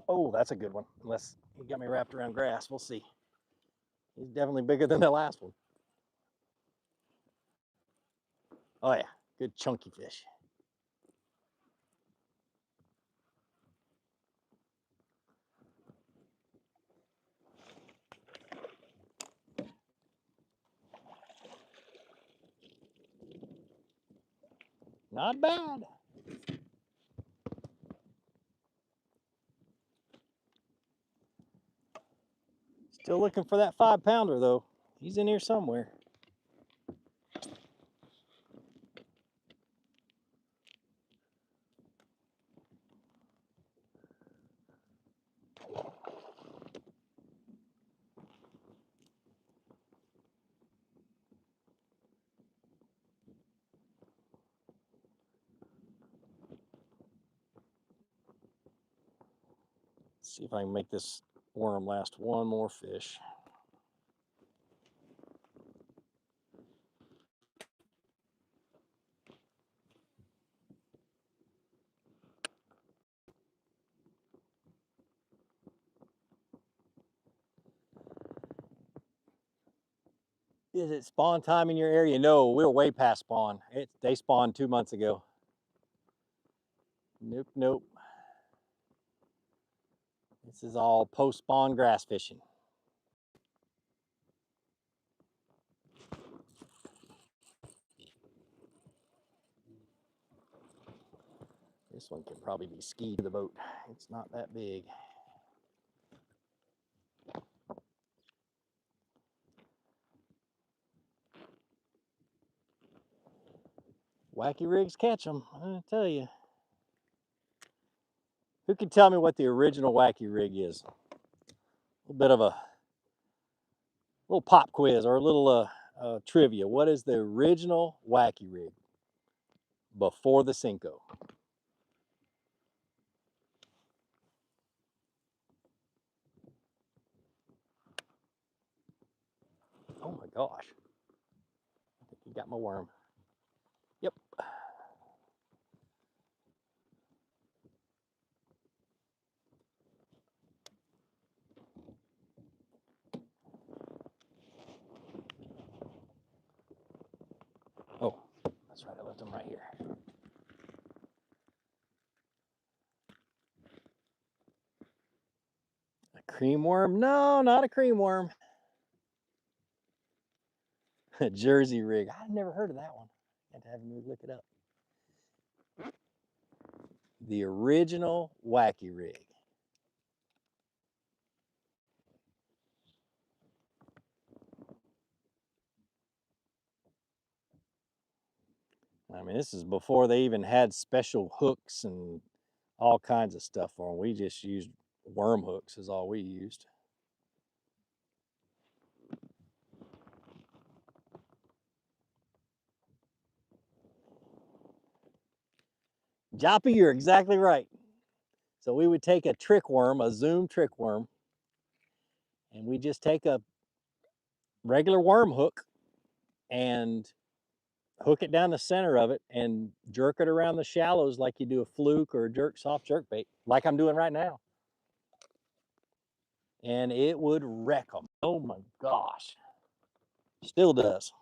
Oh, that's a good one. Unless he got me wrapped around grass. We'll see. He's definitely bigger than the last one. Oh yeah, good chunky fish. Not bad. Still looking for that 5-pounder though. He's in here somewhere. Let's see if I can make this worm last one more fish. Is it spawn time in your area? No, we're way past spawn. They spawned 2 months ago. Nope, nope. This is all post-spawn grass fishing. This one can probably be skied to the boat. It's not that big. Wacky rigs catch them, I tell you. Who can tell me what the original Wacky rig is? A little bit of a little pop quiz or a little trivia. What is the original Wacky rig before the Cinco? Oh my gosh. I think you got my worm. Yep. Oh, that's right. I left them right here. A cream worm? No, not a cream worm. A Jersey rig. I've never heard of that one. I had to have me look it up. The original Wacky rig. I mean, this is before they even had special hooks and all kinds of stuff for them. We just used worm hooks is all we used. Joppy, you're exactly right. So we would take a trick worm, a Zoom trick worm, and we just take a regular worm hook and hook it down the center of it and jerk it around the shallows like you do a fluke or a soft jerk bait, like I'm doing right now. And it would wreck them. Oh my gosh. Still does.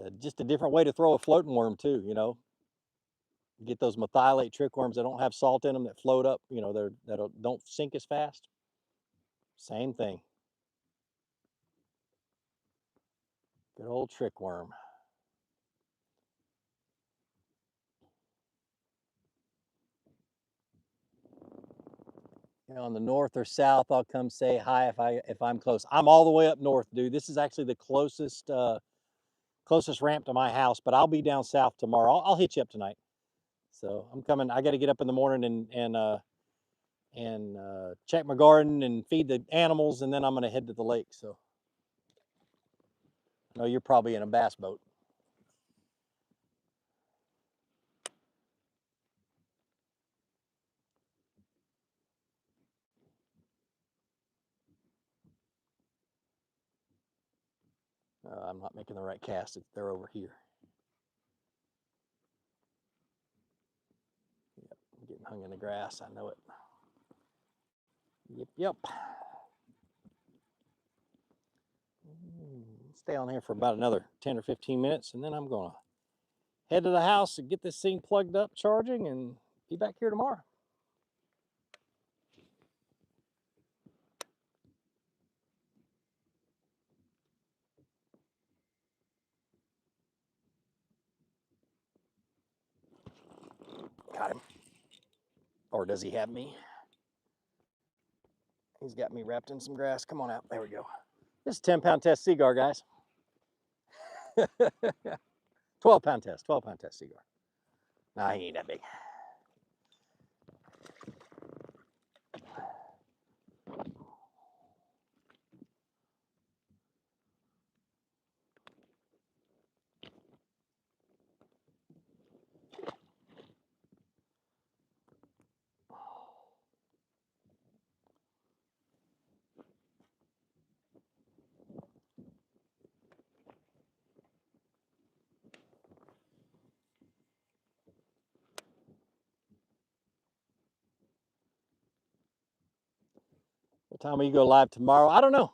It's just a different way to throw a floating worm too, you know. You get those methylate trick worms that don't have salt in them that float up, you know, that don't sink as fast. Same thing. Good old trick worm. You know, on the north or south, I'll come say hi if I'm close. I'm all the way up north, dude. This is actually the closest ramp to my house, but I'll be down south tomorrow. I'll hit you up tonight. So I'm coming. I got to get up in the morning and check my garden and feed the animals, and then I'm going to head to the lake. So I know you're probably in a bass boat. I'm not making the right cast. They're over here. Yep, I'm getting hung in the grass. I know it. Yep, yep. Stay on here for about another 10 or 15 minutes, and then I'm going to head to the house and get this thing plugged up, charging, and be back here tomorrow. Got him. Or does he have me? He's got me wrapped in some grass. Come on out. There we go. This is 10-pound test seaguar, guys. 12-pound test. 12-pound test seaguar. Nah, he ain't that big. time will you go live tomorrow? I don't know.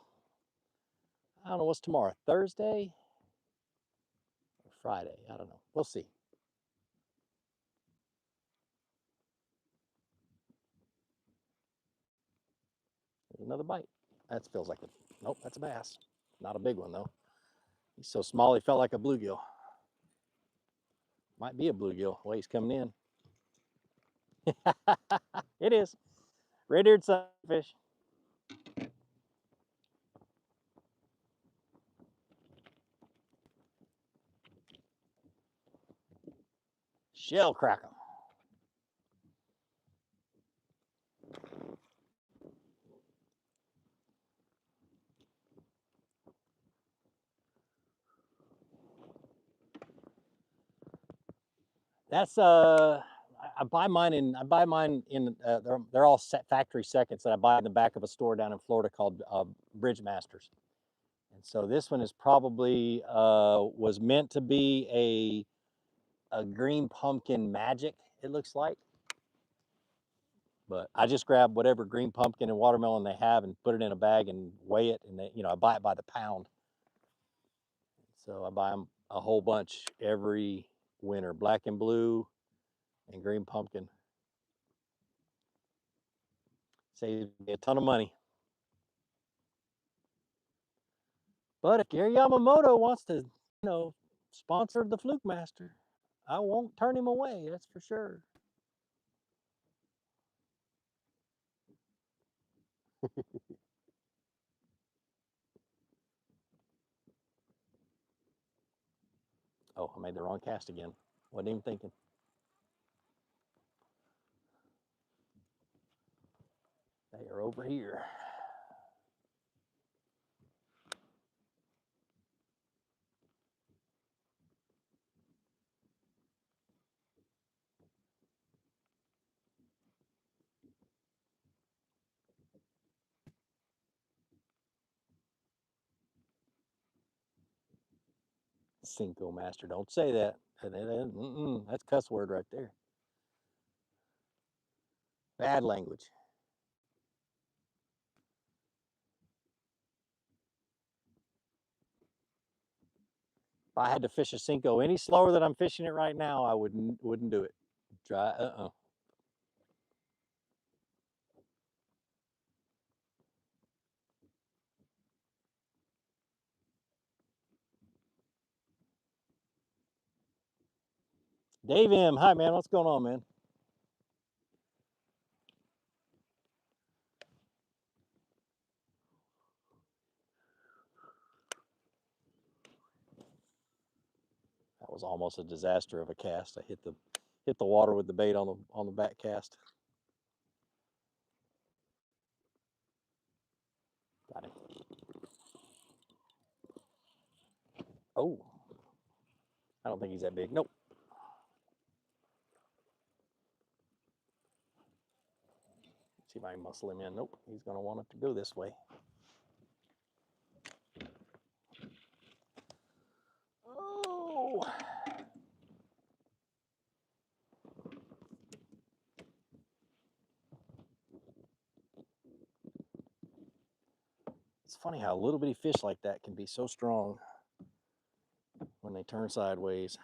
I don't know what's tomorrow. Thursday or Friday? I don't know. We'll see. There's another bite. That feels like a, nope, that's a bass. Not a big one though. He's so small he felt like a bluegill. Might be a bluegill the way he's coming in. It is. Red-eared sunfish. Shell crack 'em. That's I buy mine in they're all set factory seconds that I buy in the back of a store down in Florida called Bridge Masters. And so this one is probably was meant to be a green pumpkin magic, it looks like. But I just grab whatever green pumpkin and watermelon they have and put it in a bag and weigh it, and they, I buy it by the pound. So I buy them a whole bunch every winter, black and blue and green pumpkin. Saves me a ton of money. But if Gary Yamamoto wants to, sponsor the Flukemaster, I won't turn him away, that's for sure. Oh, I made the wrong cast again. Wasn't even thinking. They are over here. Cinco Master, don't say that. That's cuss word right there. Bad language. If I had to fish a Cinco any slower than I'm fishing it right now, I wouldn't do it. Try, Dave M, hi man, what's going on, man? That was almost a disaster of a cast. I hit the water with the bait on the back cast. Got him. Oh, I don't think he's that big. Nope. See if I can muscle him in. Nope, he's gonna want it to go this way. Oh. It's funny how little bitty fish like that can be so strong when they turn sideways.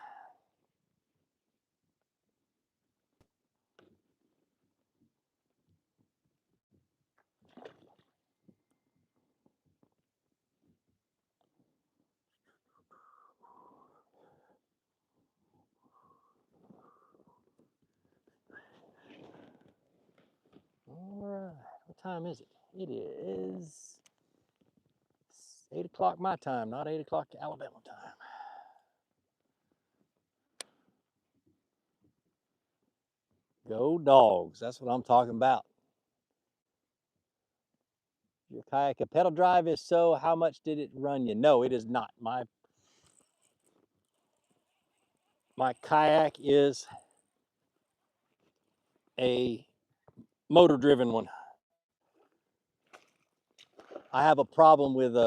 All right, what time is it? It is 8 o'clock my time, not 8 o'clock Alabama time. Go dogs, that's what I'm talking about. Your kayak a pedal drive? Is so, how much did it run you? No, it is not. My kayak is a motor driven one. I have a problem with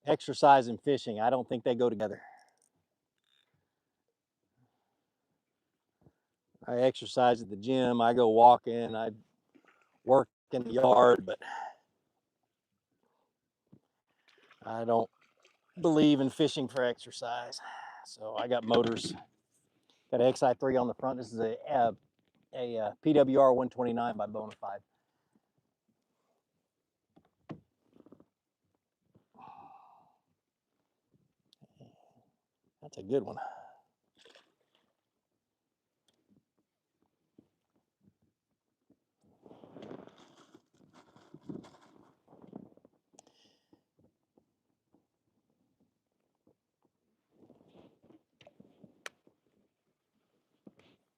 exercise and fishing. I don't think they go together. I exercise at the gym, I go walking, I work in the yard, but I don't believe in fishing for exercise. So I got motors. Got an XI3 on the front. This is a PWR 129 by Bonafide. That's a good one.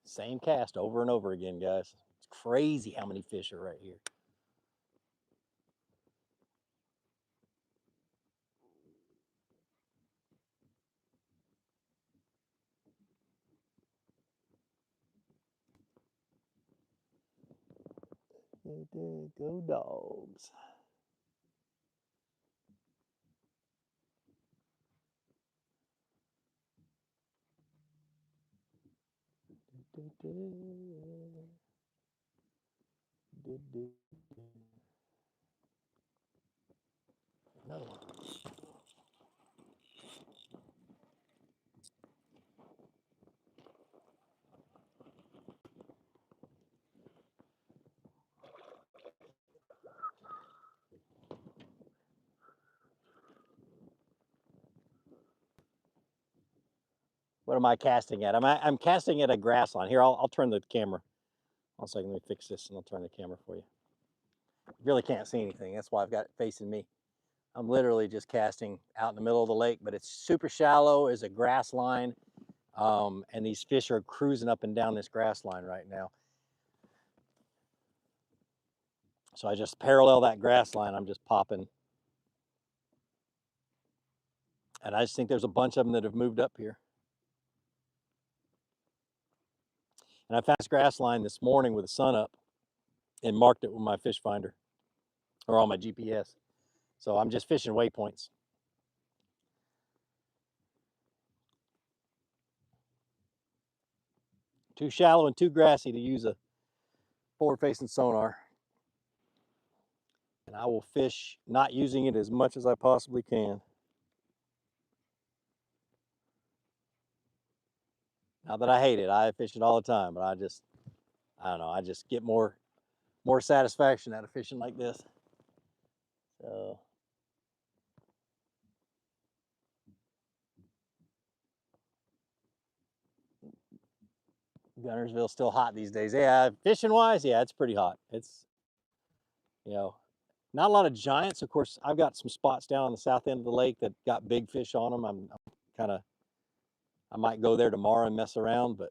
Same cast over and over again, guys. It's crazy how many fish are right here. Go dogs. Another one. What am I casting at? I'm casting at a grass line. Here, I'll turn the camera. One second, let me fix this and I'll turn the camera for you. You really can't see anything. That's why I've got it facing me. I'm literally just casting out in the middle of the lake, but it's super shallow. Is a grass line. And these fish are cruising up and down this grass line right now. So I just parallel that grass line. I'm just popping. And I just think there's a bunch of them that have moved up here. And I found this grass line this morning with the sun up and marked it with my fish finder or on my GPS. So I'm just fishing waypoints. Too shallow and too grassy to use a forward-facing sonar. And I will fish not using it as much as I possibly can. Not that I hate it. I fish it all the time, but I don't know, I just get more satisfaction out of fishing like this. So Guntersville's still hot these days. Yeah, fishing wise, yeah, it's pretty hot. It's, you know, not a lot of giants. Of course, I've got some spots down on the south end of the lake that got big fish on them. I'm kind of, I might go there tomorrow and mess around, but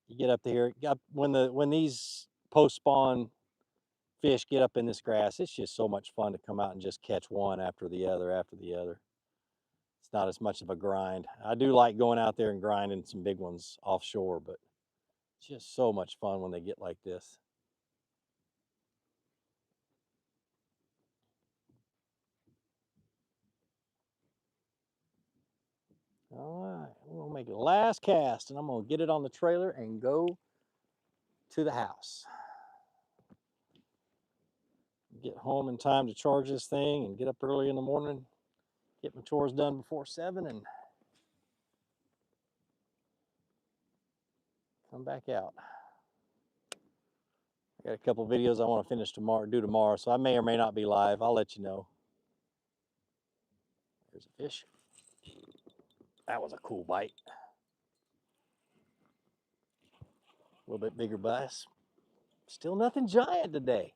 you get up there, when these post spawn fish get up in this grass, it's just so much fun to come out and just catch one after the other after the other. It's not as much of a grind. I do like going out there and grinding some big ones offshore, but it's just so much fun when they get like this. All right, we're gonna make a last cast and I'm gonna get it on the trailer and go to the house. Get home in time to charge this thing and get up early in the morning, get my chores done before 7 and come back out. I got a couple videos I want to finish tomorrow, so I may or may not be live. I'll let you know. There's a fish. That was a cool bite. A little bit bigger bass. Still nothing giant today.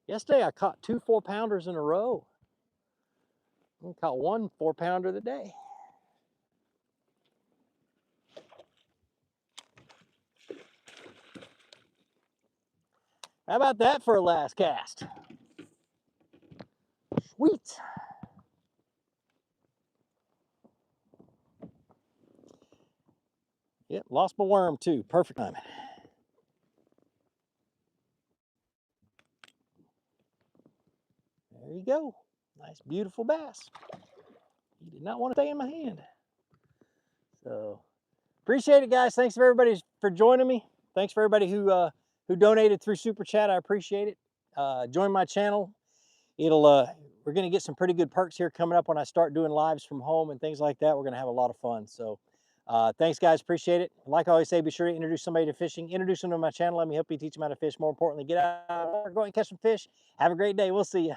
Yesterday I caught 2 4-pounders in a row. I caught 1 4-pounder today. How about that for a last cast? Sweet. Yep, lost my worm too. Perfect timing. There you go. Nice, beautiful bass. He did not want to stay in my hand. So, appreciate it, guys. Thanks for everybody for joining me. Thanks for everybody who donated through Super Chat. I appreciate it. Join my channel. It'll we're going to get some pretty good perks here coming up when I start doing lives from home and things like that. We're going to have a lot of fun. So thanks, guys. Appreciate it. Like I always say, be sure to introduce somebody to fishing. Introduce them to my channel. Let me help you teach them how to fish. More importantly, get out, go and catch some fish. Have a great day. We'll see you.